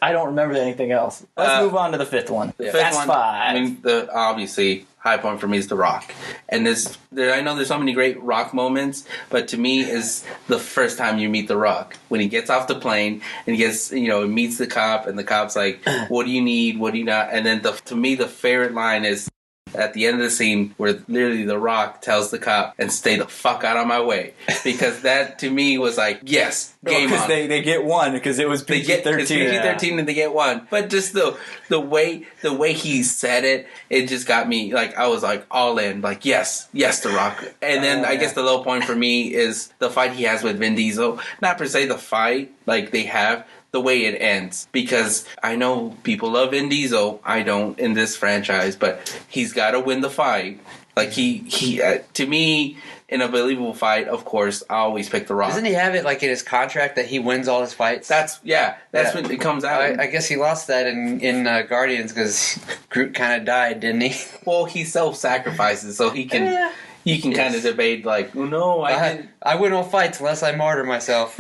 I don't remember anything else. Let's move on to the fifth one. The Fast fifth one, Five. I mean, obviously, high point for me is The Rock. And I know there's so many great Rock moments, but to me is the first time you meet The Rock. When he gets off the plane and he gets, meets the cop, and the cop's like, what do you need? What do you not? And then to me, the favorite line is at the end of the scene where literally The Rock tells the cop, and stay the fuck out of my way. Because that, to me, was like, yes, game on. Because they get one, because it was PG-13. It's PG-13 and they get one. But just the way he said it, it just got me, like, I was like all in, like, yes, The Rock. And then I guess the low point for me is the fight he has with Vin Diesel. Not per se the fight, like they have, the way it ends. Because I know people love Vin Diesel. I don't in this franchise, but he's got to win the fight. Like, he to me, in a believable fight, of course, I always pick The Rock. Doesn't he have it like in his contract that he wins all his fights? That's when it comes out. I guess he lost that in Guardians because Groot kind of died, didn't he? Well, he self-sacrifices, so he can. Yeah. You can kind of debate, like, oh, no, I didn't. I win all fights unless I martyr myself.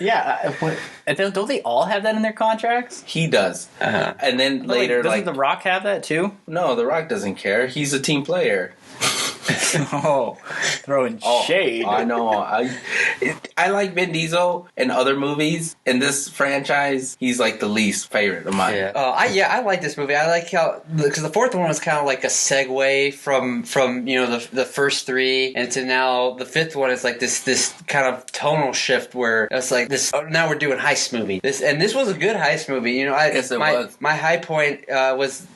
Yeah, don't they all have that in their contracts? He does. Uh-huh. And then later, doesn't The Rock have that too? No, The Rock doesn't care. He's a team player. Oh, throwing shade. I know. I like Vin Diesel in other movies. In this franchise, he's like the least favorite of mine. Yeah. I like this movie. I like how, because the fourth one was kind of like a segue from the first three, and to now the fifth one is like this kind of tonal shift where it's like this. Oh, now we're doing heist movie. This was a good heist movie. Yes, it was. My high point was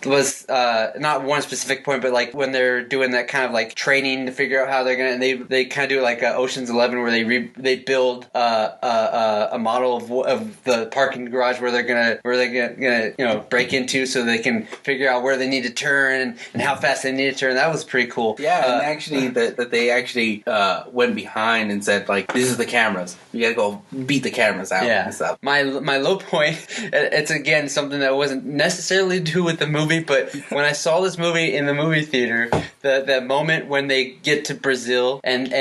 not one specific point, but like when they're doing that kind of like training to figure out how they're gonna. They kind of do like Ocean's 11 where they build a model of the parking garage where they're gonna break into, so they can figure out where they need to turn and how fast they need to turn. That was pretty cool. Yeah, and actually that they actually went behind and said, like, this is the cameras. You gotta go beat the cameras out and stuff. My low point, it's again something that wasn't necessarily to do with the movie, but when I saw this movie in the movie theater, that moment when they get to Brazil and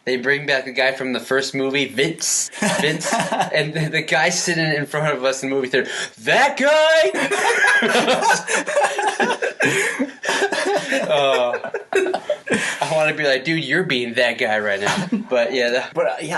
they bring back the guy from the first movie, Vince, and the guy sitting in front of us in the movie theater, that guy. I want to be like, dude, you're being that guy right now. But yeah,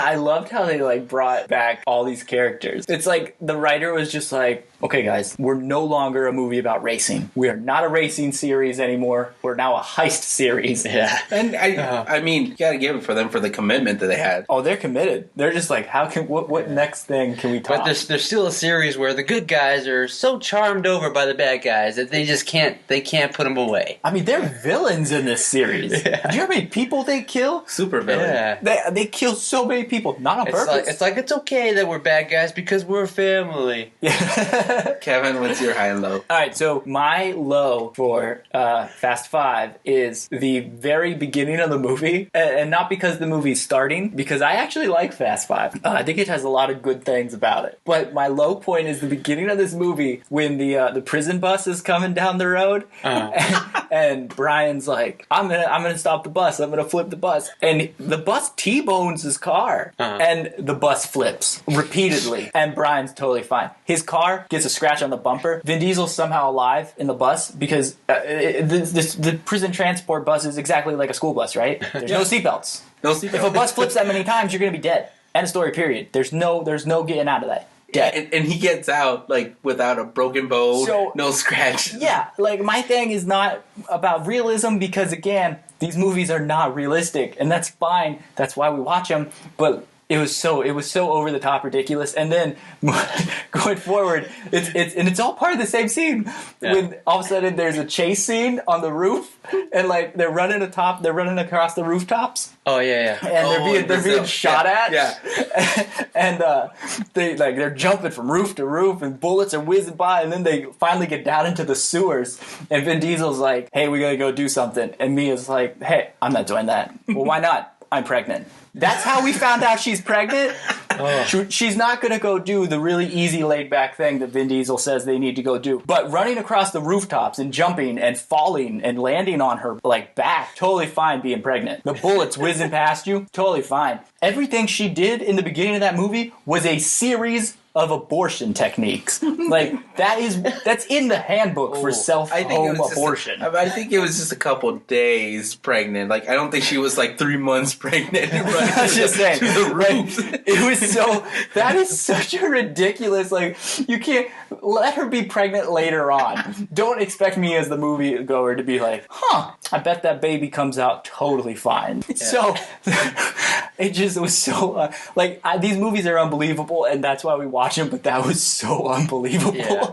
I loved how they like brought back all these characters. It's like the writer was just like, okay, guys, we're no longer a movie about racing. We are not a racing series anymore. We're now a heist series. Yeah, and I mean, you gotta give it for them for the commitment that they had. Oh, they're committed. They're just like, what next thing can we talk? But there's still a series where the good guys are so charmed over by the bad guys that they just can't put them away. I mean, they're villains in this series. Yeah. Do you know how many people they kill? Super villain. Yeah. They kill so many people, not on purpose. It's okay that we're bad guys because we're a family. Yeah. Kevin, what's your high and low? All right, so my low for Fast 5 is the very beginning of the movie, and not because the movie's starting, because I actually like Fast 5. I think it has a lot of good things about it. But my low point is the beginning of this movie when the prison bus is coming down the road, and Brian's like, I'm gonna stop the bus. I'm gonna flip the bus, and the bus T-bones his car, and the bus flips repeatedly, and Brian's totally fine. His car gets a scratch on the bumper. Vin Diesel's somehow alive in the bus because the prison transport bus is exactly like a school bus, right? There's no seatbelts. No seatbelts. If a bus flips that many times, you're gonna be dead. End of story. Period. There's no getting out of that. Dead. And he gets out like without a broken bone, no scratch. Yeah, like my thing is not about realism because again, these movies are not realistic, and that's fine. That's why we watch them. But it was so over the top ridiculous, and then going forward, it's all part of the same scene. Yeah. When all of a sudden there's a chase scene on the roof, and like they're running across the rooftops. Oh yeah. And they're being shot at. Yeah. And they're jumping from roof to roof, and bullets are whizzing by, and then they finally get down into the sewers, and Vin Diesel's like, "Hey, we gotta go do something," and Mia's like, "Hey, I'm not doing that." Well, why not? I'm pregnant. That's how we found out she's pregnant. She's not going to go do the really easy laid-back thing that Vin Diesel says they need to go do. But running across the rooftops and jumping and falling and landing on her like back, totally fine being pregnant. The bullets whizzing past you, totally fine. Everything she did in the beginning of that movie was a series of abortion techniques. Like that's in the handbook for self-home abortion. I think it was just a couple days pregnant. Like I don't think she was like 3 months pregnant. I was just saying. It was that is such a ridiculous, like you can't let her be pregnant later on. Don't expect me as the movie goer to be like, I bet that baby comes out totally fine. Yeah. So it was so these movies are unbelievable, and that's why we watch them, but that was so unbelievable. Yeah.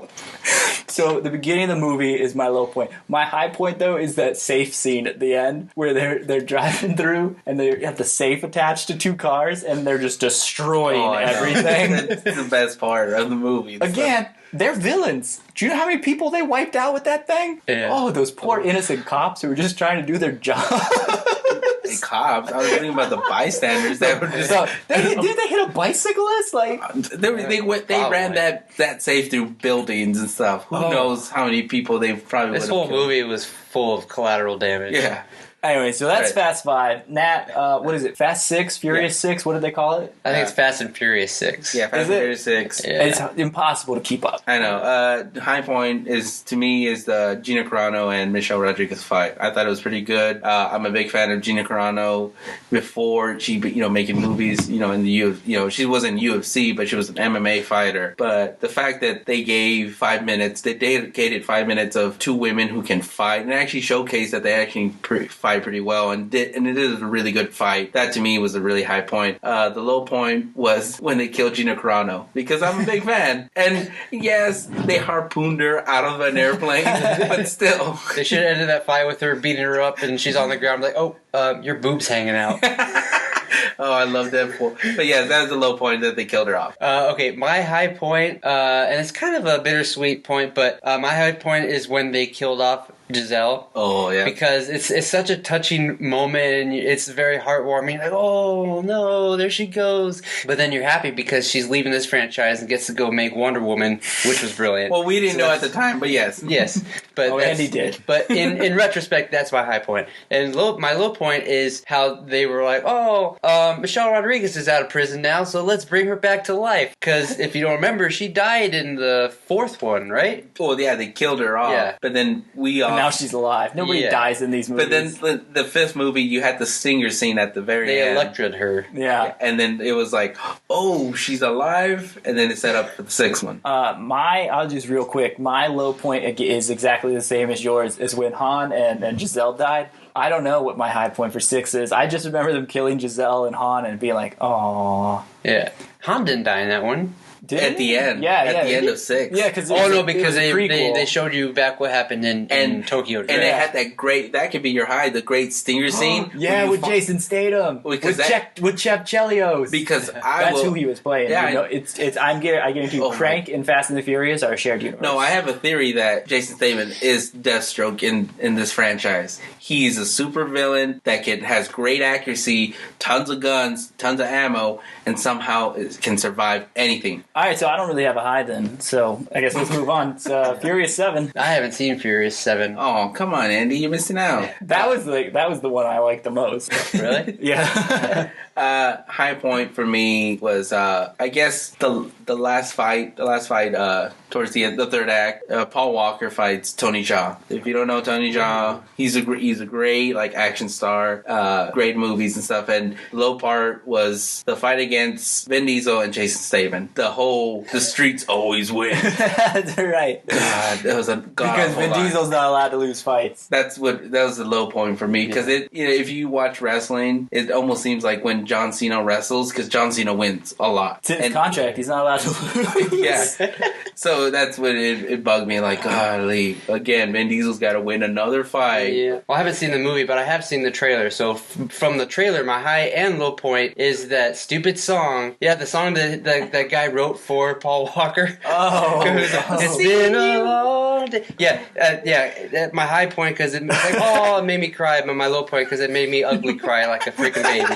So the beginning of the movie is my low point. My high point though is that safe scene at the end where they're driving through and they have the safe attached to 2 cars and they're just destroying everything. That's the best part of the movie. Again, they're villains. Do you know how many people they wiped out with that thing? Yeah. Oh, those poor innocent cops who were just trying to do their job. The cops. I was thinking about the bystanders that were just. Did they hit a bicyclist? Like they ran that safe through buildings and stuff. Who knows how many people they probably. This whole movie was full of collateral damage. Yeah. Anyway, so that's Fast 5. Nat, what is it? Fast 6? Furious 6? What did they call it? I think it's Fast and Furious 6. Yeah, Fast and Furious 6. Yeah. It's impossible to keep up. I know. High point is the Gina Carano and Michelle Rodriguez fight. I thought it was pretty good. I'm a big fan of Gina Carano before she, making movies, in the she wasn't UFC, but she was an MMA fighter. But the fact that they gave 5 minutes, they dedicated 5 minutes of 2 women who can fight, and actually showcased that they actually fight fight pretty well, and it is a really good fight. That to me was a really high point. The low point was when they killed Gina Carano, because I'm a big fan. And yes, they harpooned her out of an airplane, but still. They should have ended that fight with her beating her up, and she's on the ground like, oh, your boob's hanging out. Oh, I love Deadpool. But yeah, that was the low point that they killed her off. Okay, my high point, and it's kind of a bittersweet point, but my high point is when they killed off Giselle. Oh, yeah. Because it's such a touching moment, and it's very heartwarming. Like, oh, no, there she goes. But then you're happy because she's leaving this franchise and gets to go make Wonder Woman, which was brilliant. Well, we didn't know at the time, but yes. Yes. But Andy did. But in retrospect, that's my high point. And my low point is how they were like, oh, Michelle Rodriguez is out of prison now, so let's bring her back to life. Because if you don't remember, she died in the fourth one, right? Well, yeah, they killed her off. Yeah. But then we all... Now she's alive. Nobody dies in these movies. But then the fifth movie, you had the stinger scene at the very They end. electrocuted her. Yeah. And then it was like, oh, she's alive. And then it set up for the sixth one. I'll just real quick. My low point is exactly the same as yours. Is when Han and Giselle died. I don't know what my high point for 6 is. I just remember them killing Giselle and Han and being like, "Aww." Yeah. Han didn't die in that one. At the end. Yeah, At the end of 6. Yeah, because because they showed you back what happened in Tokyo Drift. And it had that great, that could be your high, the great stinger scene. Yeah, with Jason Statham. With Chef Chelios. Because that's who he was playing. Yeah, you know, I guarantee you, Crank and Fast and the Furious are a shared universe. No, I have a theory that Jason Statham is Deathstroke in this franchise. He's a super villain that has great accuracy, tons of guns, tons of ammo, and somehow can survive anything. All right, so I don't really have a high then. So I guess let's move on. It's Furious 7. I haven't seen Furious 7. Oh, come on, Andy, you're missing out. That was the one I liked the most. Really? Yeah. High point for me was I guess the last fight towards the end, the third act. Paul Walker fights Tony Jaa. If you don't know Tony Jaa, he's a great like action star, great movies and stuff. And the low part was the fight against Vin Diesel and Jason Statham. The streets always win. That's right. God, that was a because Vin Diesel's not allowed to lose fights. That was the low point for me because if you watch wrestling, it almost seems like when John Cena wrestles, because John Cena wins a lot. It's in his contract. He's not allowed to lose. Yeah. So that's what it bugged me. Like, golly, again, Vin Diesel's got to win another fight. Yeah. Well, I haven't seen the movie, but I have seen the trailer. So from the trailer, my high and low point is that stupid song. Yeah, the song that guy wrote for Paul Walker. Oh. It's been a long day. Yeah. My high point because it made me cry, but my low point because it made me ugly cry like a freaking baby.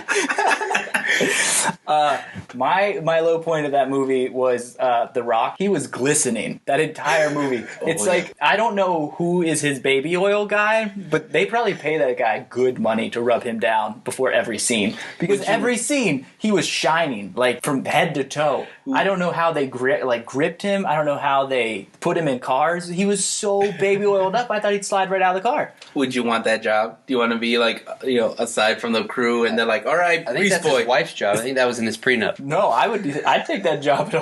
My low point of that movie was The Rock. He was glistening that entire movie. It's like I don't know who is his baby oil guy, but they probably pay that guy good money to rub him down before every scene because every scene he was shining like from head to toe. I don't know how they gripped him. I don't know how they put him in cars. He was so baby oiled up. I thought he'd slide right out of the car. Would you want that job? Do you want to be like aside from the crew and they're like, all right, I think that's his wife's job. I think that was in his prenup. No, I'd take that job at a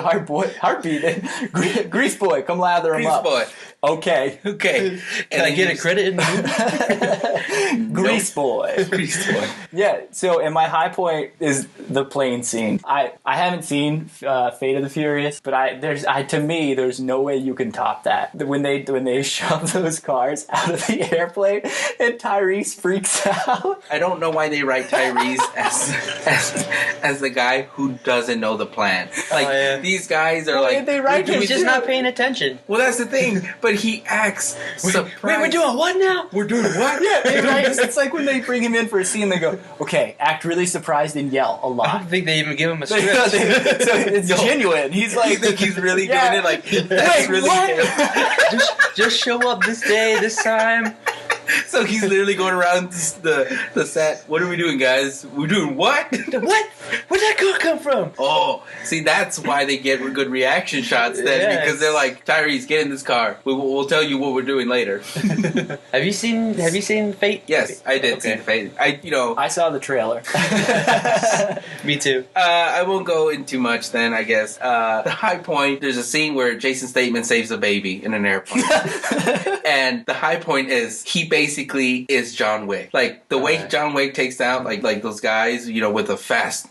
heartbeat. Grease boy, come lather him up. Grease boy. Okay. Can I get a credit in the movie? Grease boy. Grease boy. Yeah, so and my high point is the plane scene. I haven't seen Fate of the Furious, but to me there's no way you can top that. When they shove those cars out of the airplane and Tyrese freaks out. I don't know why they write Tyrese as the guy who doesn't know the plan. Like these guys are like they write he's just not paying attention. Well, that's the thing. But he acts surprised. Wait, we're doing what now? We're doing what? Yeah, it's like when they bring him in for a scene, they go, okay, act really surprised and yell a I lot. don't think they even give him a script. So it's genuine. He's like, you think he's really doing it? Like, that's wait, really what? just show up this day, this time. So he's literally going around the set. What are we doing, guys? We're doing what? What? Where'd that car come from? Oh, see, that's why they get good reaction shots then, because they're like, Tyrese, get in this car. We'll tell you what we're doing later. Have you seen Fate? Yes, I did see Fate. I saw the trailer. Me too. I won't go into much then, I guess. The high point, there's a scene where Jason Statham saves a baby in an airplane. And the high point is he basically is John Wick. Like the way John Wick takes down like those guys, with the fast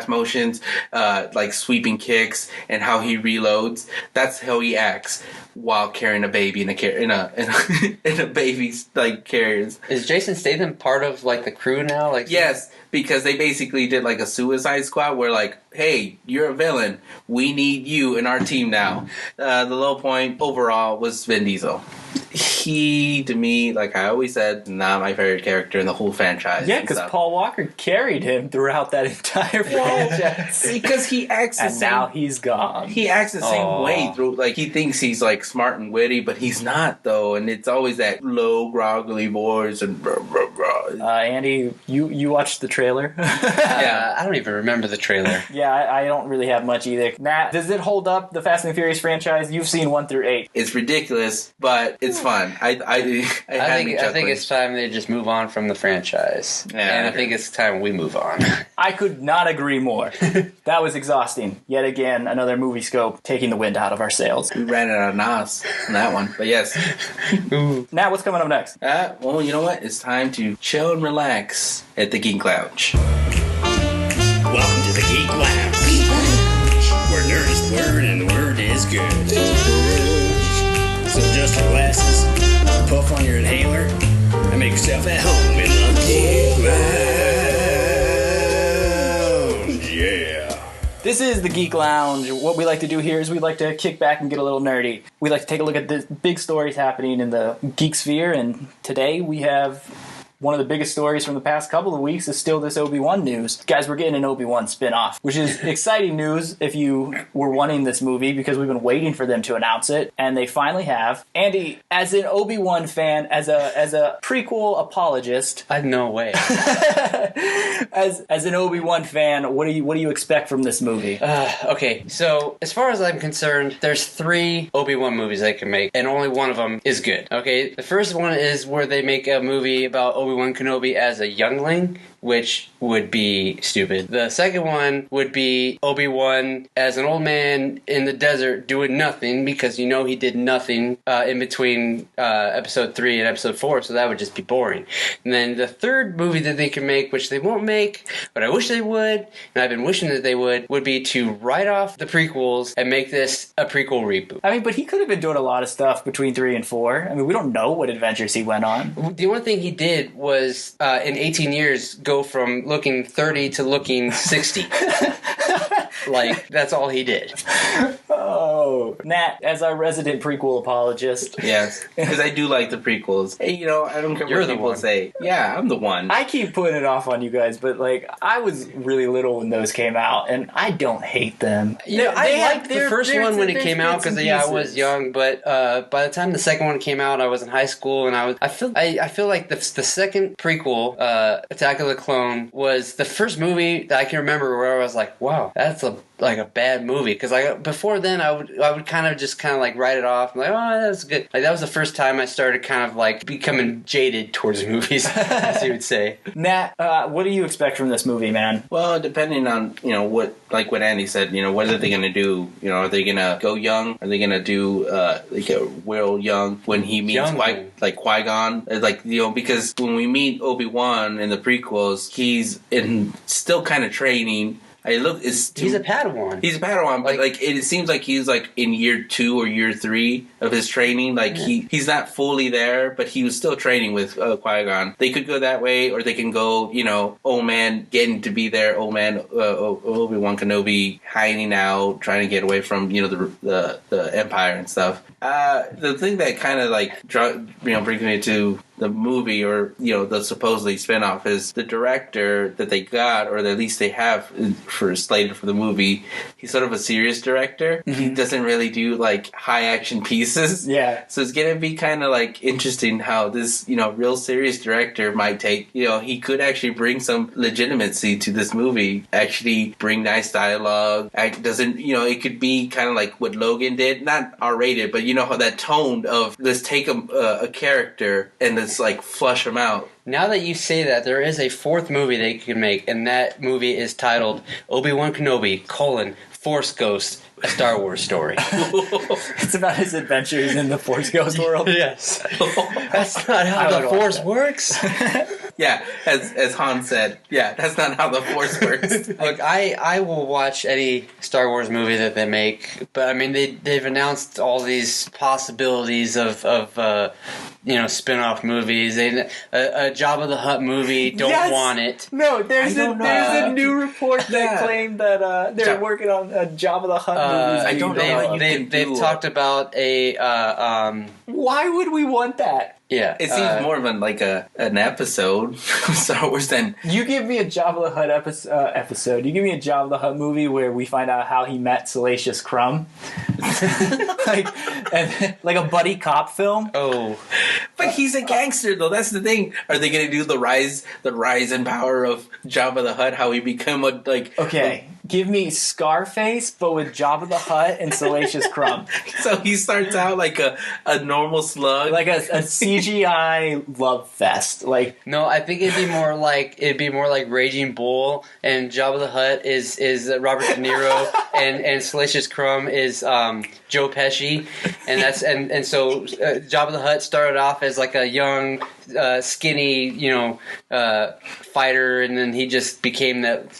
motions, like sweeping kicks, and how he reloads. That's how he acts while carrying a baby in a baby's like carriers. Is Jason Statham part of like the crew now? Like yes, because they basically did like a Suicide Squad where like, hey, you're a villain. We need you in our team now. The low point overall was Vin Diesel. He, to me, like I always said, not my favorite character in the whole franchise. Yeah, because Paul Walker carried him throughout that entire franchise. Because he acts the and same. now he's gone. He acts the same way through. Like he thinks he's like smart and witty, but he's not though. And it's always that low, groggly voice and. Andy, you watched the trailer? Yeah, I don't even remember the trailer. Yeah, I don't really have much either. Matt, does it hold up the Fast and Furious franchise? You've seen 1 through 8. It's ridiculous, but it's fun. I think it's time they just move on from the franchise. Yeah, and I think it's time we move on. I could not agree more. That was exhausting. Yet again, another movie scope taking the wind out of our sails. We ran out of Nas on that one, but yes. Now, what's coming up next? Well, you know what? It's time to chill and relax at the Geek Lounge. Welcome to the Geek Lounge, where nerds learn and the word is good. So adjust your glasses, puff on your inhaler, and make yourself at home in the Geek Lounge. Yeah. This is the Geek Lounge. What we like to do here is we like to kick back and get a little nerdy. We like to take a look at the big stories happening in the geek sphere, and today we have one of the biggest stories from the past couple of weeks is still this Obi-Wan news. Guys, we're getting an Obi-Wan spin-off, which is exciting news if you were wanting this movie, because we've been waiting for them to announce it, and they finally have. Andy, as an Obi-Wan fan, as a prequel apologist, No way. as an Obi-Wan fan, what do you expect from this movie? Okay, so as far as I'm concerned, there's 3 Obi-Wan movies they can make, and only one of them is good. Okay, the first one is where they make a movie about Obi-Wan Kenobi as a youngling, which would be stupid. The second one would be Obi-Wan as an old man in the desert doing nothing, because he did nothing in between episode 3 and episode 4, so that would just be boring. And then the third movie that they can make, which they won't make, but I wish they would, and I've been wishing that they would be to write off the prequels and make this a prequel reboot. I mean, but he could have been doing a lot of stuff between 3 and 4. I mean, we don't know what adventures he went on. The only thing he did was, in 18 years, go from looking 30 to looking 60. Like, that's all he did. Oh, Nat, as our resident prequel apologist. Yes, because I do like the prequels. Hey, I don't care You're what the people one. say. Yeah, I'm the one. I keep putting it off on you guys, but like, I was really little when those came out, and I don't hate them. I liked the first one when it came out, because I was young. But by the time the second one came out, I was in high school, and I feel like the second prequel, Attack of the Clone, was the first movie that I can remember where I was like, wow, that's a bad movie. Because before then I would kind of like write it off. I'm like, oh, that's good. Like, that was the first time I started kind of like becoming jaded towards movies, as you would say. Nat, what do you expect from this movie, man? Well, depending on what Andy said, what are they gonna do? Are they gonna go young? Are they gonna do like a Will Young when he meets Qui-Gon? Because when we meet Obi-Wan in the prequels, he's still kind of training. He's a Padawan. He's a Padawan, but it seems like he's like in year 2 or year 3 of his training. Like he's not fully there, but he was still training with Qui-Gon. They could go that way, or they can go, old man getting to be there, old man Obi-Wan Kenobi hiding out, trying to get away from the Empire and stuff. The thing that kind of brings me to the movie, or the supposedly spinoff, is the director that they got, or at least they have slated for the movie. He's sort of a serious director. Mm-hmm. He doesn't really do high action pieces. Yeah. So it's gonna be kind of interesting how this real serious director might take. He could actually bring some legitimacy to this movie. Actually bring nice dialogue. It could be kind of like what Logan did, not R-rated, but how that tone of let's take a character and let's flush him out. Now that you say that, there is a 4th movie they can make, and that movie is titled Obi-Wan Kenobi, Force Ghost, a Star Wars story. It's about his adventures in the Force Ghost world. Yes. That's not how the Force works. Yeah, as Han said, yeah, that's not how the Force works. Look, I will watch any Star Wars movie that they make, but I mean they've announced all these possibilities of spin-off movies. A Jabba the Hutt movie, don't want it. No, there's a new report that claimed that they're working on a Jabba the Hutt movie. I don't know. They've talked about a. Why would we want that? Yeah, it seems more of an episode of Star Wars than you give me a Jabba the Hutt episode. You give me a Jabba the Hutt movie where we find out how he met Salacious Crumb, like a buddy cop film. Oh, but he's a gangster though. That's the thing. Are they going to do the rise and power of Jabba the Hutt? How he become Give me Scarface, but with Jabba the Hutt and Salacious Crumb. So he starts out like a normal slug, like a CGI love fest. Like no, I think it'd be more like Raging Bull, and Jabba the Hutt is Robert De Niro, and Salacious Crumb is Joe Pesci, and so Jabba the Hutt started off as like a young, skinny, fighter, and then he just became that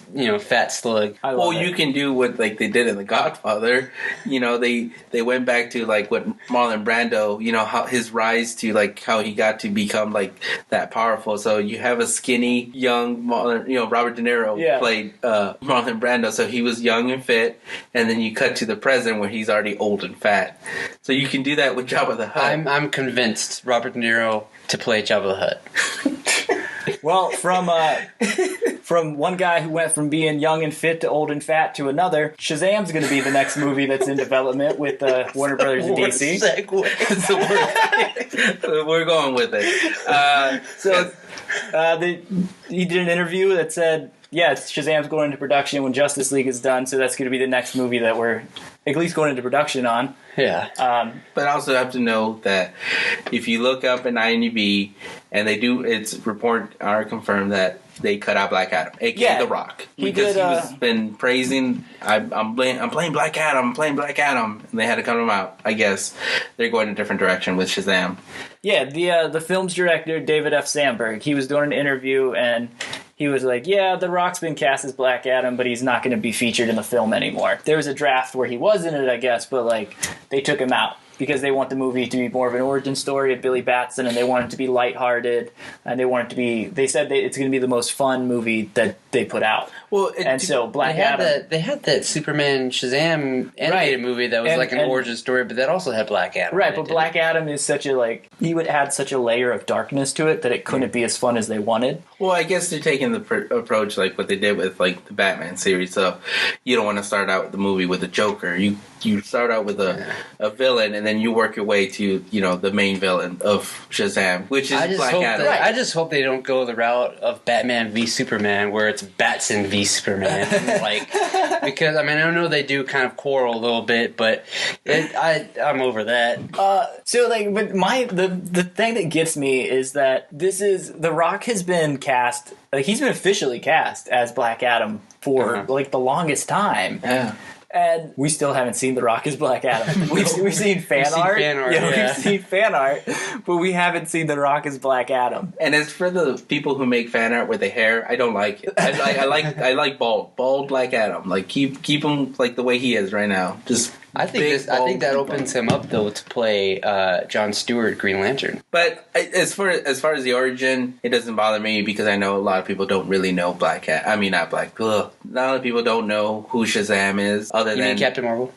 fat slug. Well, you can do what they did in The Godfather. They went back to like what Marlon Brando, how his rise to like how he got to become like that powerful. So you have a skinny young Robert De Niro played Marlon Brando, so he was young and fit, and then you cut to the present where he's already old and fat. So you can do that with Jabba the Hutt. I'm convinced Robert De Niro to play Jabba the Hutt. Well, from one guy who went from being young and fit to old and fat to another, Shazam's going to be the next movie that's in development with Warner Brothers and DC. We're going with it. He did an interview that said, yes, Shazam's going into production when Justice League is done, so that's going to be the next movie that we're at least going into production on. Yeah. But I also have to know that if you look up in IMDb, and they do, it's report or confirmed that they cut out Black Adam, a.k.a. The Rock. Because he was been praising, I'm playing Black Adam, and they had to cut him out. I guess they're going a different direction with Shazam. Yeah, the film's director, David F. Sandberg, he was doing an interview, and he was like, yeah, The Rock's been cast as Black Adam, but he's not going to be featured in the film anymore. There was a draft where he was in it, I guess, but they took him out because they want the movie to be more of an origin story of Billy Batson, and they want it to be lighthearted, and they said it's going to be the most fun movie that they put out. Well, so Black Adam. They had that Superman Shazam animated movie that was an origin story, but that also had Black Adam. Right, but Black Adam is such he would add such a layer of darkness to it that it couldn't be as fun as they wanted. Well, I guess they're taking the approach like what they did with the Batman series. So you don't want to start out the movie with a Joker. You start out with a villain, and then you work your way to the main villain of Shazam, which is Black Adam. I just hope they don't go the route of Batman v Superman, where it's Batson v Superman. Because I know they do kind of quarrel a little bit, but I'm over that. But the thing that gets me is that The Rock has been cast. He's been officially cast as Black Adam for the longest time. Yeah. And we still haven't seen The Rock as Black Adam. We've seen fan art. We've seen fan art, but we haven't seen The Rock as Black Adam. And as for the people who make fan art with the hair, I don't like it. I like bald Black Adam. Keep him the way he is right now. Just I think that opens him up though to play Jon Stewart Green Lantern. But as far as the origin, it doesn't bother me because I know a lot of people don't really know Black Cat. I mean, not Black. Ugh. A lot of people don't know who Shazam is. You mean Captain Marvel?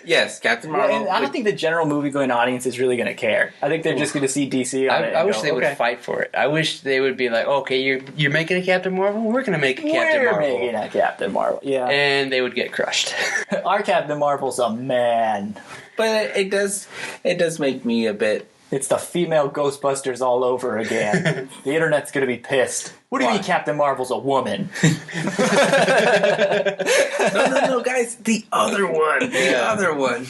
Yes, Captain Marvel. And I don't think the general movie-going audience is really going to care. I think they're just going to see DC on it. I wish they would fight for it. I wish they would be like, okay, you're making a Captain Marvel? We're going to make a Captain Marvel. We're making a Captain Marvel, yeah. And they would get crushed. Our Captain Marvel's a man. But it does make me a bit... It's the female Ghostbusters all over again. The internet's going to be pissed. What do you mean Captain Marvel's a woman? No, guys. The other one. The other one.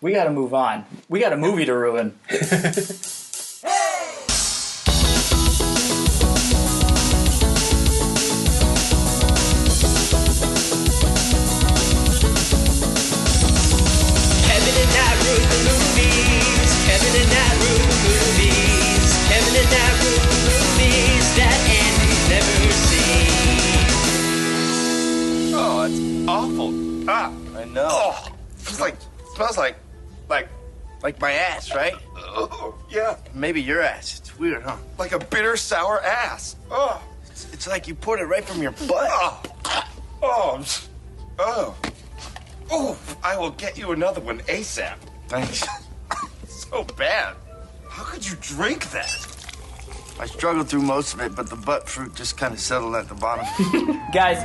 We got to move on. We got a movie to ruin. rule the movies. Kevin and Nat rule the movies. Kevin and Nat rule the movies that Andy's never seen. Oh, it's awful. Ah, I know. Oh, smells like my ass, right? Oh, yeah. Maybe your ass. It's weird, huh? Like a bitter, sour ass. Oh. It's like you poured it right from your butt. Oh, I will get you another one ASAP. Thanks. So bad. How could you drink that? I struggled through most of it, but the butt fruit just kind of settled at the bottom. Guys,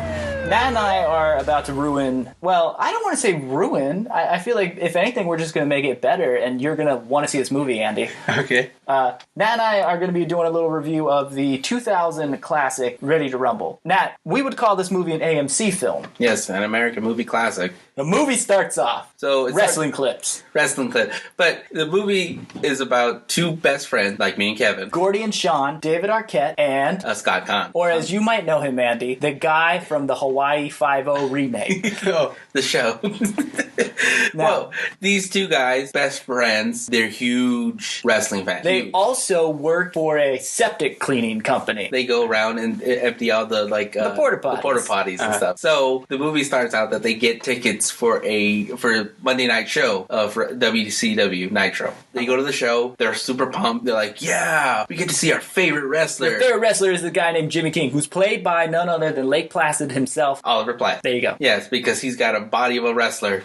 Matt and I are about to ruin, well, I don't want to say ruin. I feel like, if anything, we're just going to make it better, and you're going to want to see this movie, Andy. Okay. Nat and I are going to be doing a little review of the 2000 classic Ready to Rumble. Nat, we would call this movie an AMC film. Yes, an American movie classic. The movie starts off. So it's wrestling clips. Wrestling clip. But the movie is about two best friends, like me and Kevin. Gordy and Sean, David Arquette, and... Scott Conn. Or as you might know him, Andy, the guy from the Hawaii Five-0 remake. Oh, the show. Well, these two guys, best friends, they're huge wrestling fans. They also work for a septic cleaning company. They go around and empty out the porta potties. And stuff. So the movie starts out that they get tickets for Monday night show for WCW Nitro. They go to the show. They're super pumped. They're like, "Yeah, we get to see our favorite wrestler." Their favorite wrestler is the guy named Jimmy King, who's played by none other than Lake Placid himself, Oliver Platt. There you go. Yes, because he's got a body of a wrestler.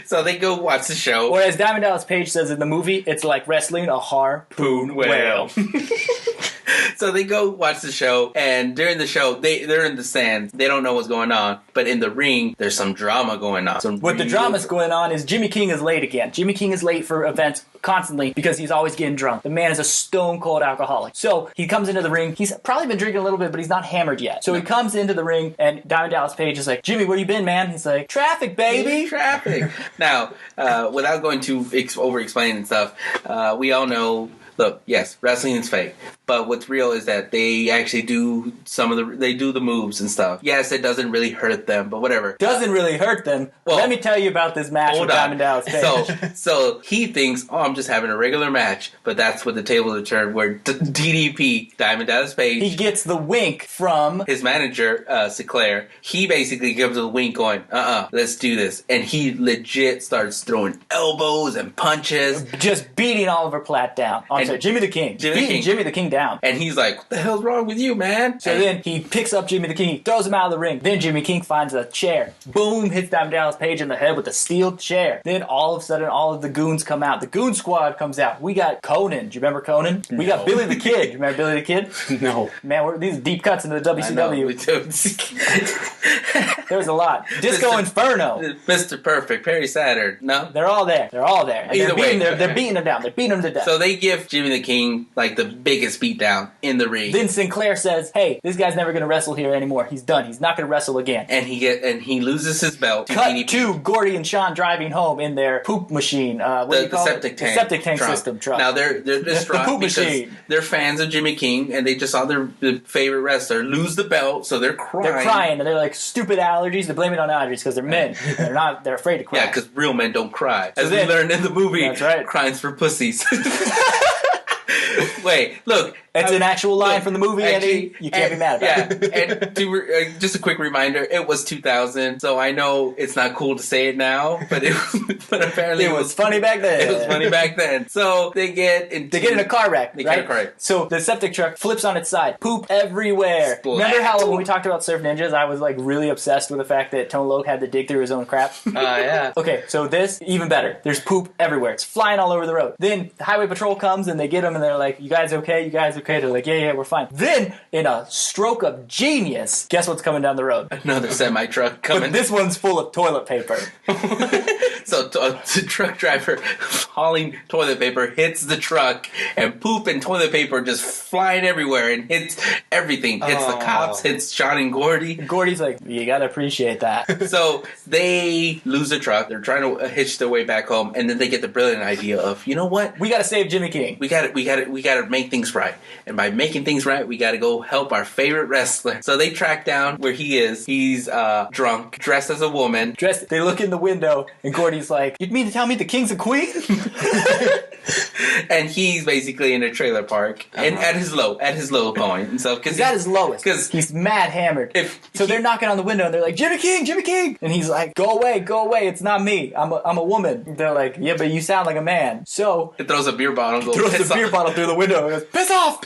So they go watch the show. Or as Diamond Dallas Page says in the movie, it's like wrestling a harpoon whale. So they go watch the show, and during the show, they're in the stands. They don't know what's going on, but in the ring, there's some drama going on. What the drama's going on is Jimmy King is late again. Jimmy King is late for events constantly because he's always getting drunk. The man is a stone-cold alcoholic. So he comes into the ring. He's probably been drinking a little bit, but he's not hammered yet. So he comes into the ring, and Diamond Dallas Page is like, "Jimmy, where you been, man?" He's like, "Traffic, baby." Traffic. Now, without going too over-explaining stuff, we all know... Look, yes, wrestling is fake, but what's real is that they actually do the moves and stuff. Yes, it doesn't really hurt them, but whatever. Doesn't really hurt them. Well, let me tell you about this match with Diamond Dallas Page. So he thinks, I'm just having a regular match, but that's what the tables are turned, where DDP, Diamond Dallas Page... He gets the wink from... his manager, Sinclair. He basically gives a wink going, let's do this. And he legit starts throwing elbows and punches. Just beating Oliver Platt down. Jimmy the King. Jimmy the King down. And he's like, "What the hell's wrong with you, man?" So then he picks up Jimmy the King, he throws him out of the ring. Then Jimmy King finds a chair. Boom, hits Diamond Dallas Page in the head with a steel chair. Then all of a sudden, all of the goons come out. The goon squad comes out. We got Conan. Do you remember Conan? No. We got Billy the Kid. Do you remember Billy the Kid? No. Man, these are deep cuts into the WCW. There's a lot. Disco Inferno. Mr. Perfect. Perry Saturn. No? They're all there. And Either way. They're beating him down. They're beating him to death. So they give Jimmy the King like the biggest beatdown in the ring. Then Sinclair says, "Hey, this guy's never going to wrestle here anymore. He's done. He's not going to wrestle again." And he loses his belt. Cut to Gordy and Sean driving home in their poop machine. The septic tank. The septic tank system truck. Now they're distraught the poop because machine. They're fans of Jimmy King and they just saw their favorite wrestler lose the belt, so they're crying. They're crying and they're like, stupid allergies. They blame it on allergies because they're men. They're afraid to cry. Yeah, because real men don't cry. So As we learned in the movie, that's right. Crying's for pussies. Wait, look. It's an actual line from the movie, Eddie. You can't be mad about it. And just a quick reminder, it was 2000, so I know it's not cool to say it now, but apparently it was funny back then. It was funny back then. So they get in a car wreck, They get in a car wreck. So the septic truck flips on its side. Poop everywhere. Splat. Remember how when we talked about Surf Ninjas, I was like really obsessed with the fact that Tone Loc had to dig through his own crap? Yeah. Okay, so this, even better. There's poop everywhere. It's flying all over the road. Then the highway patrol comes and they get them and they're like, "You guys okay? You guys okay?" They're like, yeah, we're fine. Then, in a stroke of genius, guess what's coming down the road? Another semi-truck coming. But this one's full of toilet paper. So the truck driver hauling toilet paper hits the truck, and poop and toilet paper just flying everywhere and hits everything. Hits the cops, hits Sean and Gordy. Gordy's like, "You gotta appreciate that." So they lose the truck. They're trying to hitch their way back home, and then they get the brilliant idea of, you know what? We gotta save Jimmy King. We gotta make things right. And by making things right, we gotta go help our favorite wrestler. So they track down where he is. He's drunk, dressed as a woman. They look in the window, and Gordy's like, You mean to tell me the king's a queen? And he's basically in a trailer park and at his low point and stuff. He's at his lowest. Because he's mad hammered. They're knocking on the window and they're like, Jimmy King! And he's like, go away, it's not me. I'm a woman. They're like, yeah, but you sound like a man. So it throws a beer bottle through the window and goes, piss off.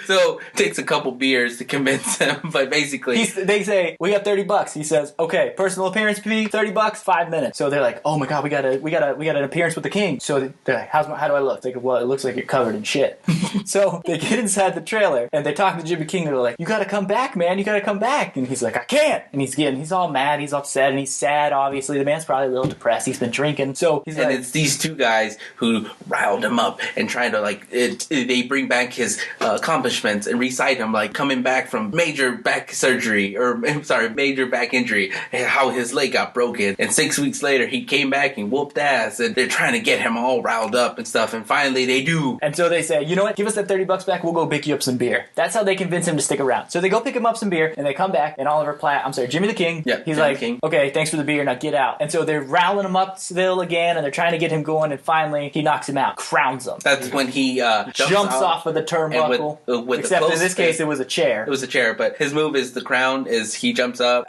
So it takes a couple beers to convince him, but basically they say, we got $30. He says, okay, personal appearance fee, $30, 5 minutes. So they're like, oh my god, we got an appearance with the king. So they're like, how do I look? They go, well, it looks like you're covered in shit. So they get inside the trailer and they talk to Jimmy King. They're like, you gotta come back, man. You gotta come back. And he's like, I can't. And he's all mad. He's upset and he's sad. Obviously, the man's probably a little depressed. He's been drinking. So he's like, it's these two guys who riled him up and trying to they bring back his accomplishments and recite him like coming back from major back surgery major back injury, and how his leg got broken. And 6 weeks later, he came back and whooped ass. And they're trying to get him all riled up and stuff. And finally, they do. And so they say, you know what? Give us that $30 back. We'll go pick you up some beer. That's how they convince him to stick around. So they go pick him up some beer, and they come back, and Jimmy the King. Yeah, he's Jimmy like, King. Okay, thanks for the beer. Now get out. And so they're riling him up still again, and they're trying to get him going, and finally he knocks him out, crowns him. That's when he jumps off of the turnbuckle. With except in this case, it was a chair. It was a chair, but his move is the crown. Is he jumps up,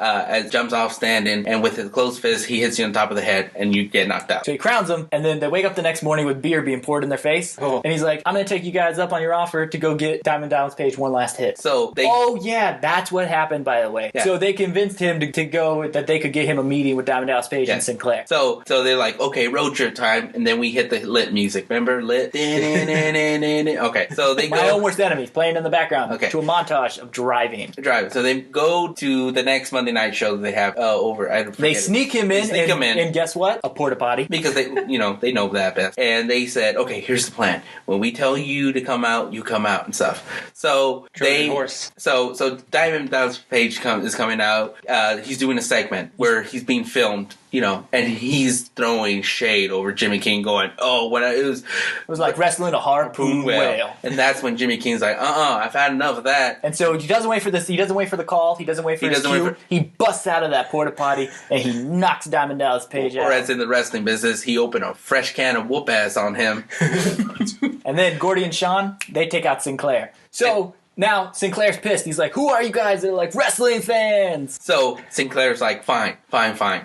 jumps off standing, and with his closed fist, he hits you on top of the head, and you get knocked out. So he crowns him, and then they wake up the next morning with beer being poured in their face. Oh. And he's like, I'm going to take you guys up on your offer to go get Diamond Dallas Page one last hit. So they... Oh, yeah, that's what happened, by the way. Yeah. So they convinced him to go, that they could get him a meeting with Diamond Dallas Page and Sinclair. So they're like, okay, road trip time, and then we hit the lit music. Remember? Lit? Okay, so they go... My Own Worst Enemies playing in the background. Okay. To a montage of driving. So they go to the next Monday night show that they have over. They sneak him in. And guess what? A porta potty. Because they know that best. And they said, okay, here's the plan. When we tell you to come out, you come out and stuff. So So Diamond Dallas Page is coming out. He's doing a segment where he's being filmed. And he's throwing shade over Jimmy King, going, "Oh, it was like wrestling a harpoon whale." And that's when Jimmy King's like, I've had enough of that." And so he doesn't wait for this. He doesn't wait for the call. He doesn't wait for his cue. He busts out of that porta potty and he knocks Diamond Dallas Page out. Or as in the wrestling business, he opened a fresh can of whoop ass on him. And then Gordy and Sean, they take out Sinclair. So. Now, Sinclair's pissed. He's like, who are you guys? They're like, wrestling fans. So, Sinclair's like, fine.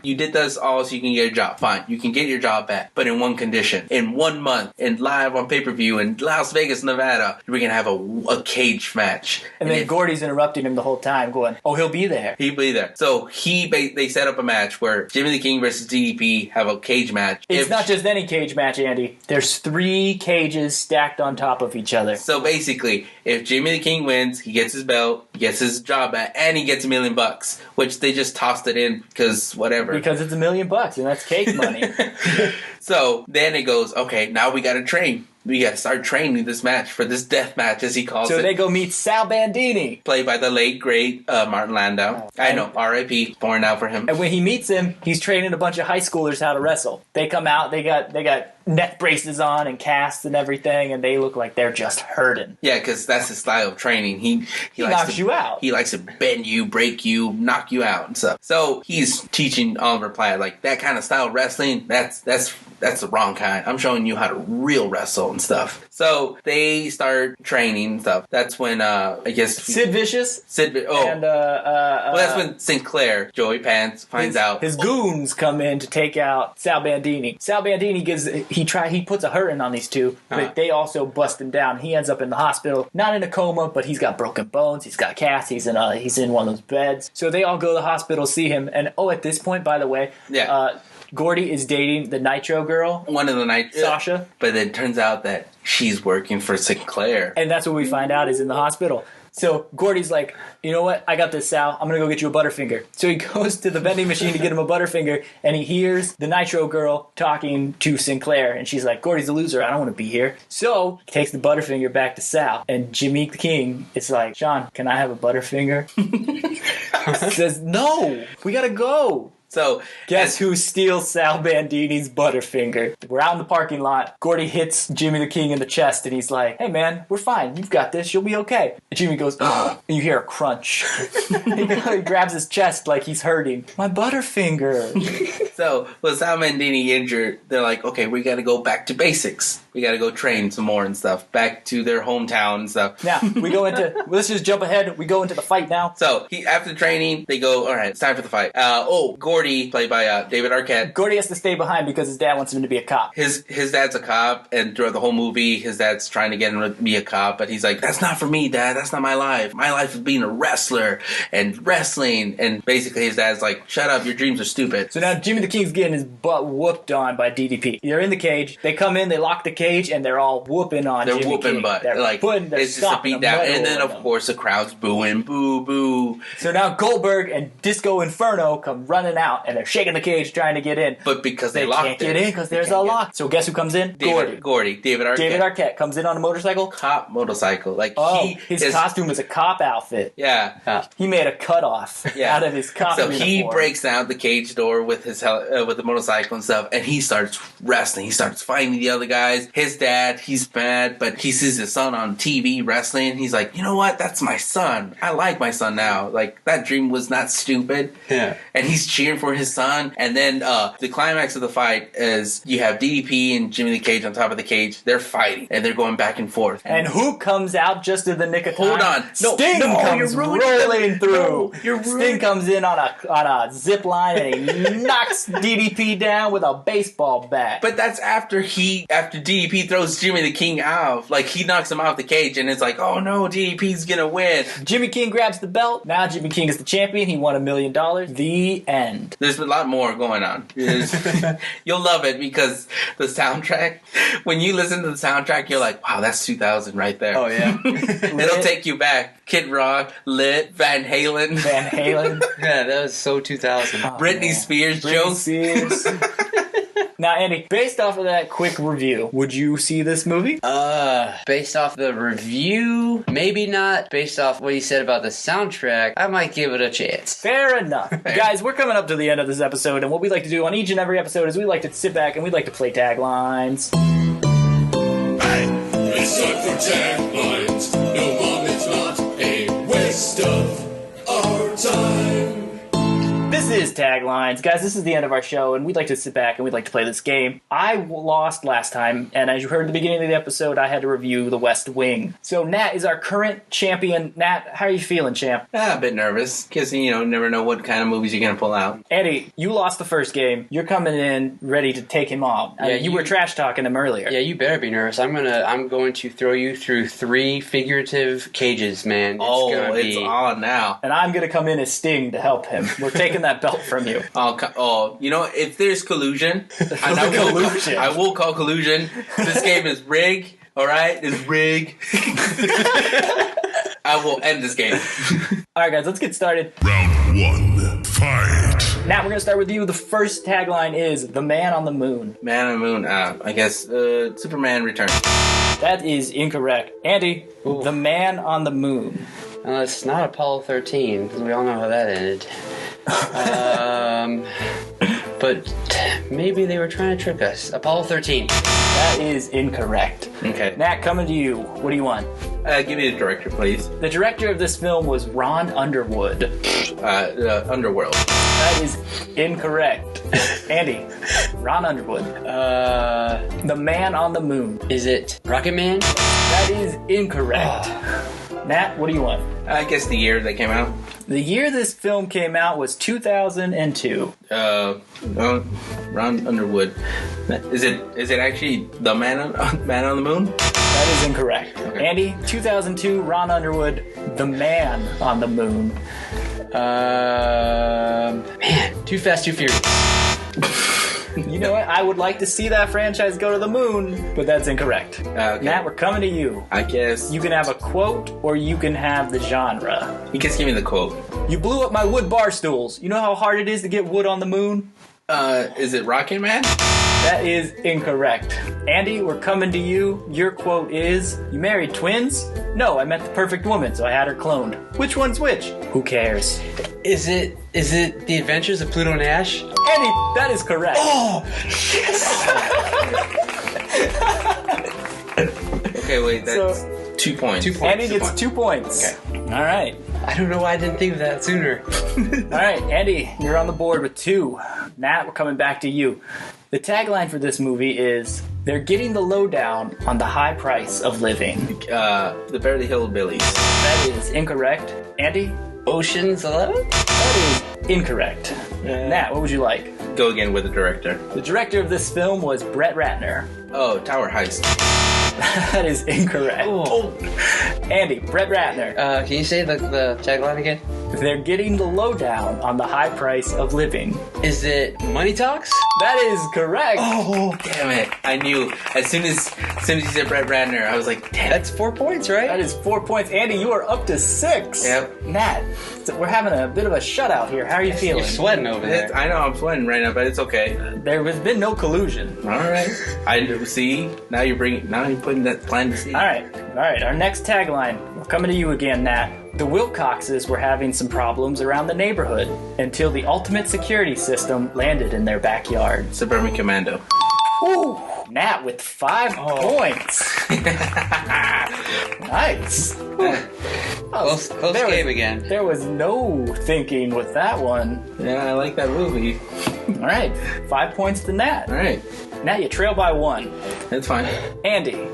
You did this all so you can get a job. Fine. You can get your job back. But in one condition. In 1 month, and live on pay-per-view in Las Vegas, Nevada, we're going to have a cage match. And then Gordy's interrupting him the whole time, going, oh, he'll be there. He'll be there. So, they set up a match where Jimmy the King versus DDP have a cage match. It's not just any cage match, Andy. There's 3 cages stacked on top of each other. So, basically, if Jimmy the King wins, he gets his belt, he gets his job back, and he gets $1 million, which they just tossed it in because whatever. Because it's $1 million, and that's cake money. So then it goes, okay, now we got to train. We got to start training this match for this death match, as he calls it. So they go meet Sal Bandini, played by the late great Martin Landau. I know, R.I.P. Pouring out for him. And when he meets him, he's training a bunch of high schoolers how to wrestle. They come out, they got neck braces on and casts and everything, and they look like they're just hurting. Yeah, because that's his style of training. He knocks you out. He likes to bend you, break you, knock you out and stuff. So he's teaching Oliver Platt, like, that kind of style of wrestling, that's the wrong kind. I'm showing you how to real wrestle and stuff. So they start training and stuff. That's when I guess Sid Vicious. And well, that's when Sinclair, Joey Pants, finds out his goons come in to take out Sal Bandini. Sal Bandini he puts a hurting on these two, but they also bust him down. He ends up in the hospital, not in a coma, but he's got broken bones. He's got casts. He's in one of those beds. So they all go to the hospital, see him, and at this point, by the way, Gordy is dating the Nitro girl. One of the Sasha. But it turns out that she's working for Sinclair. And that's what we find out is in the hospital. So Gordy's like, you know what? I got this, Sal. I'm going to go get you a Butterfinger. So he goes to the vending machine to get him a Butterfinger, and he hears the Nitro girl talking to Sinclair. And she's like, Gordy's a loser. I don't want to be here. So he takes the Butterfinger back to Sal. And Jimmy the King is like, Sean, can I have a Butterfinger? Says, no, we got to go. So Guess who steals Sal Bandini's Butterfinger? We're out in the parking lot. Gordy hits Jimmy the King in the chest, and he's like, "Hey man, we're fine. You've got this. You'll be okay." And Jimmy goes, "Oh!" And you hear a crunch. He grabs his chest like he's hurting. My Butterfinger. So with Sal Bandini injured, they're like, okay, we got to go back to basics. We got to go train some more and stuff. Back to their hometown and stuff. Now we go into. Let's just jump ahead. We go into the fight now. So after training, they go. All right, it's time for the fight. Gordy, played by David Arquette. Gordy has to stay behind because his dad wants him to be a cop. His dad's a cop, and throughout the whole movie, his dad's trying to get him to be a cop, but he's like, "That's not for me, Dad. That's not my life. My life is being a wrestler and wrestling." And basically, his dad's like, "Shut up. Your dreams are stupid." So now Jimmy the King's getting his butt whooped on by DDP. They're in the cage. They come in. They lock the cage, and they're all whooping on. They're Jimmy whooping King. butt. They're like they're it's just a beat down, and then of course the crowd's booing, boo, boo. So now Goldberg and Disco Inferno come running out, and they're shaking the cage trying to get in. But because they locked can't get in because there's a lock. So guess who comes in? David Arquette. David Arquette comes in on a motorcycle. Cop motorcycle. Like his costume is a cop outfit. Yeah. He made a cutoff out of his cop So uniform. he breaks down the cage door with his with the motorcycle and stuff, and he starts wrestling. He starts fighting the other guys. His dad, he's mad, but he sees his son on TV wrestling. And he's like, you know what? That's my son. I like my son now. Like, that dream was not stupid. Yeah. And he's cheering for his son. And then the climax of the fight is you have DDP and Jimmy the Cage on top of the cage. They're fighting, and they're going back and forth. And who comes out just in the nick of time? Hold on. Sting comes rolling through. Sting comes in on a zip line, and he knocks DDP down with a baseball bat. But that's after DDP throws Jimmy the King out. Like, he knocks him off the cage, and it's like, oh no, DDP's gonna win. Jimmy King grabs the belt. Now Jimmy King is the champion. He won $1 million. The end. There's a lot more going on. You'll love it because the soundtrack, when you listen to the soundtrack, you're like, wow, that's 2000 right there. Oh, yeah. It'll take you back. Kid Rock, Lit, Van Halen. Yeah, that was so 2000. Britney Spears jokes. Now, Andy, based off of that quick review, would you see this movie? Based off the review, maybe not. Based off what you said about the soundtrack, I might give it a chance. Fair enough. Guys, we're coming up to the end of this episode, and what we like to do on each and every episode is we like to sit back and we like to play taglines. It's time for taglines. No, Mom, it's not a waste of our time. This is Taglines. Guys, this is the end of our show, and we'd like to sit back and we'd like to play this game. I lost last time, and as you heard at the beginning of the episode, I had to review The West Wing. So Nat is our current champion. Nat, how are you feeling, champ? A bit nervous, because, you never know what kind of movies you're going to pull out. Andy, you lost the first game. You're coming in ready to take him off. I mean, you were trash-talking him earlier. Yeah, you better be nervous. I'm going to throw you through 3 figurative cages, man. It's on now. And I'm going to come in as Sting to help him. We're taking that belt from you. If there's collusion, I will call collusion. This game is rigged, alright? It's rigged. I will end this game. Alright, guys, let's get started. Round 1, fight. Nat, we're going to start with you. The first tagline is The Man on the Moon. Man on the Moon, I guess, Superman Returns. That is incorrect. Andy, The Man on the Moon. It's not Apollo 13, because we all know how that ended. But maybe they were trying to trick us. Apollo 13. That is incorrect. Okay. Nat, coming to you. What do you want? Give me the director, please. The director of this film was Ron Underwood. Underworld. That is incorrect. Andy, Ron Underwood. The Man on the Moon. Is it Rocket Man? That is incorrect. Nat, what do you want? I guess the year they came out. The year this film came out was 2002. Ron Underwood. Is it actually The Man on the Moon? That is incorrect. Okay. Andy, 2002, Ron Underwood, The Man on the Moon. Man, Too Fast, Too Furious. You know what? I would like to see that franchise go to the moon, but that's incorrect. Okay. Nat, we're coming to you. I guess. You can have a quote, or you can have the genre. You guys give me the quote. You blew up my wood bar stools. You know how hard it is to get wood on the moon? Is it Rocket Man? That is incorrect. Andy, we're coming to you. Your quote is, you married twins? No, I met the perfect woman, so I had her cloned. Which one's which? Who cares? Is it The Adventures of Pluto Nash? Andy, that is correct. Oh, yes! Okay, wait, that's 2 points. 2 points. Andy gets 2 points. Okay. All right. I don't know why I didn't think of that sooner. All right, Andy, you're on the board with 2. Matt, we're coming back to you. The tagline for this movie is, they're getting the lowdown on the high price of living. The Beverly Hillbillies. That is incorrect. Andy? Ocean's 11? That is incorrect. Nat, what would you like? Go again with the director. The director of this film was Brett Ratner. Oh, Tower Heist. That is incorrect. Oh. Andy, Brett Ratner. Can you say the tagline again? They're getting the lowdown on the high price of living. Is it Money Talks? That is correct. Oh, damn it. I knew. As soon as you said Brett Ratner, I was like, damn. That's 4 points, right? That is 4 points. Andy, you are up to 6. Yep. Nat, we're having a bit of a shutout here. How are you feeling? You're sweating over there. I know I'm sweating right now, but it's okay. There has been no collusion. All right. I see. Now you're putting that plan to see. All right. Our next tagline. We're coming to you again, Nat. The Wilcoxes were having some problems around the neighborhood until the ultimate security system landed in their backyard. Suburban Commando. Ooh, Nat with 5 points. Nice. Close game again. There was no thinking with that one. Yeah, I like that movie. All right, 5 points to Nat. All right. Nat, you trail by 1. That's fine. Andy,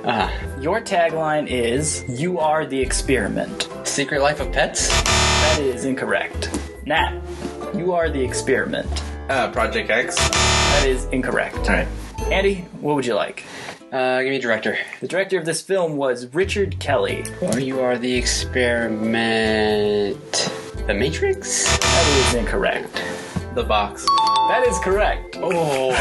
your tagline is, you are the experiment. Secret Life of Pets? That is incorrect. Nat, you are the experiment. Project X. That is incorrect. All right. Andy, what would you like? Give me director. The director of this film was Richard Kelly. Or you are the experiment. The Matrix? That is incorrect. The Box. That is correct. Oh.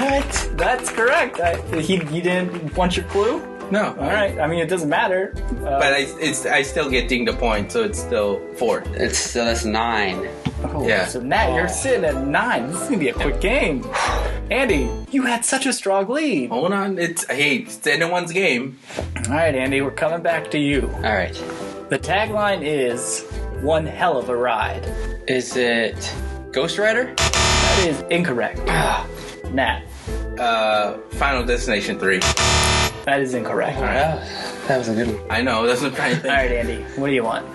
What? That's correct. You didn't want your clue? No. All right. I mean, it doesn't matter. But I still get dinged a point, so it's still 4. That's 9. Oh, Yeah. So Nat, you're sitting at 9. This is gonna be a quick game. Andy, you had such a strong lead. Hold on. It's anyone's game. All right, Andy, we're coming back to you. All right. The tagline is one hell of a ride. Is it Ghost Rider? That is incorrect. Nat, Final Destination 3. that is incorrect. That was a good one. I know. That's what I'm trying to think. All right, Andy, what do you want?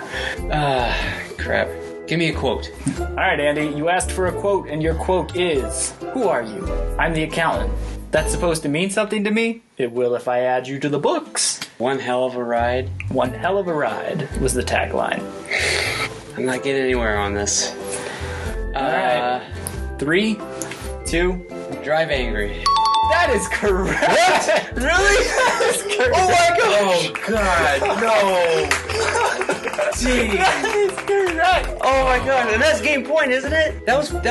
Crap. Give me a quote. All right, Andy, you asked for a quote, and your quote is, who are you? I'm the accountant. That's supposed to mean something to me? It will if I add you to the books. One hell of a ride. One hell of a ride was the tagline. I'm not getting anywhere on this. All right. 3, 2. Drive Angry. That is correct. What? Really? That is correct. Oh my God, no. Jeez. That is correct. Oh my god, and that's game point, isn't it? That was 4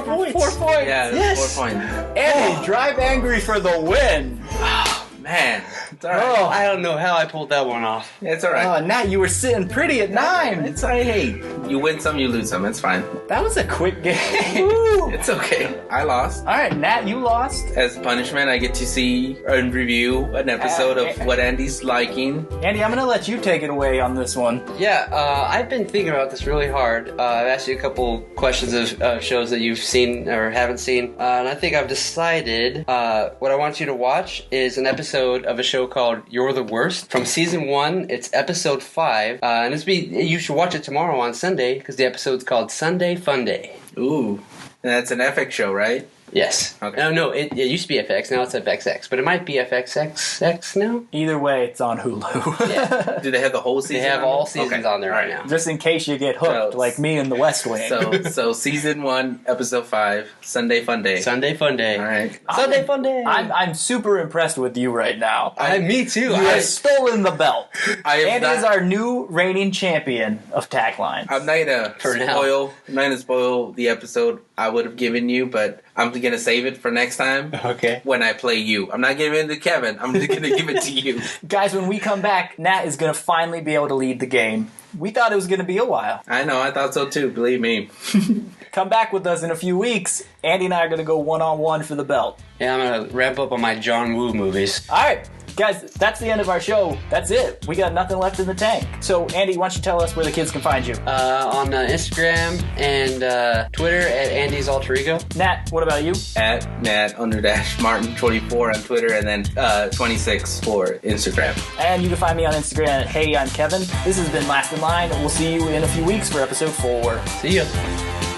points. 4 points. Yeah, that's Yes. 4 points. Andy, Drive Angry for the win. Man. It's all right. Oh, I don't know how I pulled that one off. It's all right. Oh, Nat, you were sitting pretty at 9. It's all right. Hey, you win some, you lose some. It's fine. That was a quick game. It's okay. I lost. All right, Nat, you lost. As punishment, I get to see and review an episode of what Andy's liking. Andy, I'm going to let you take it away on this one. Yeah, I've been thinking about this really hard. I've asked you a couple questions of shows that you've seen or haven't seen, and I think I've decided what I want you to watch is an episode of a show called You're the Worst from season 1. It's episode 5, and you should watch it tomorrow on Sunday because the episode's called Sunday Fun Day. Ooh. And that's an FX show, right? Yes. Okay. No, it used to be FX, now it's FXX, but it might be FXX now? Either way, it's on Hulu. Yeah. Do they have the whole season? They have on all there? seasons on there right now. Just in case you get hooked, So- like me in the West Wing. So season 1, episode 5, Sunday Fun Day. Sunday Fun Day. All right. Sunday Fun Day. I'm super impressed with you right now. Me too. You have stolen the belt. I am Andy not- is our new reigning champion of taglines. I'm not gonna spoil the episode I would have given you, but I'm gonna save it for next time. Okay. When I play you, I'm not giving it to Kevin. I'm just gonna give it to you. Guys, when we come back, Nat is going to finally be able to lead the game. We thought it was going to be a while. I know, I thought so too, believe me. Come back with us in a few weeks. Andy and I are going to go one-on-one for the belt. Yeah, I'm going to ramp up on my John Woo movies. All right, guys, that's the end of our show. That's it. We got nothing left in the tank. So, Andy, why don't you tell us where the kids can find you? On Instagram and Twitter at Andy's Alter Ego. Nat, what about you? At Nat_Martin24 on Twitter, and then 26 for Instagram. And you can find me on Instagram at Hey, I'm Kevin. This has been Last in Line. We'll see you in a few weeks for episode 4. See ya.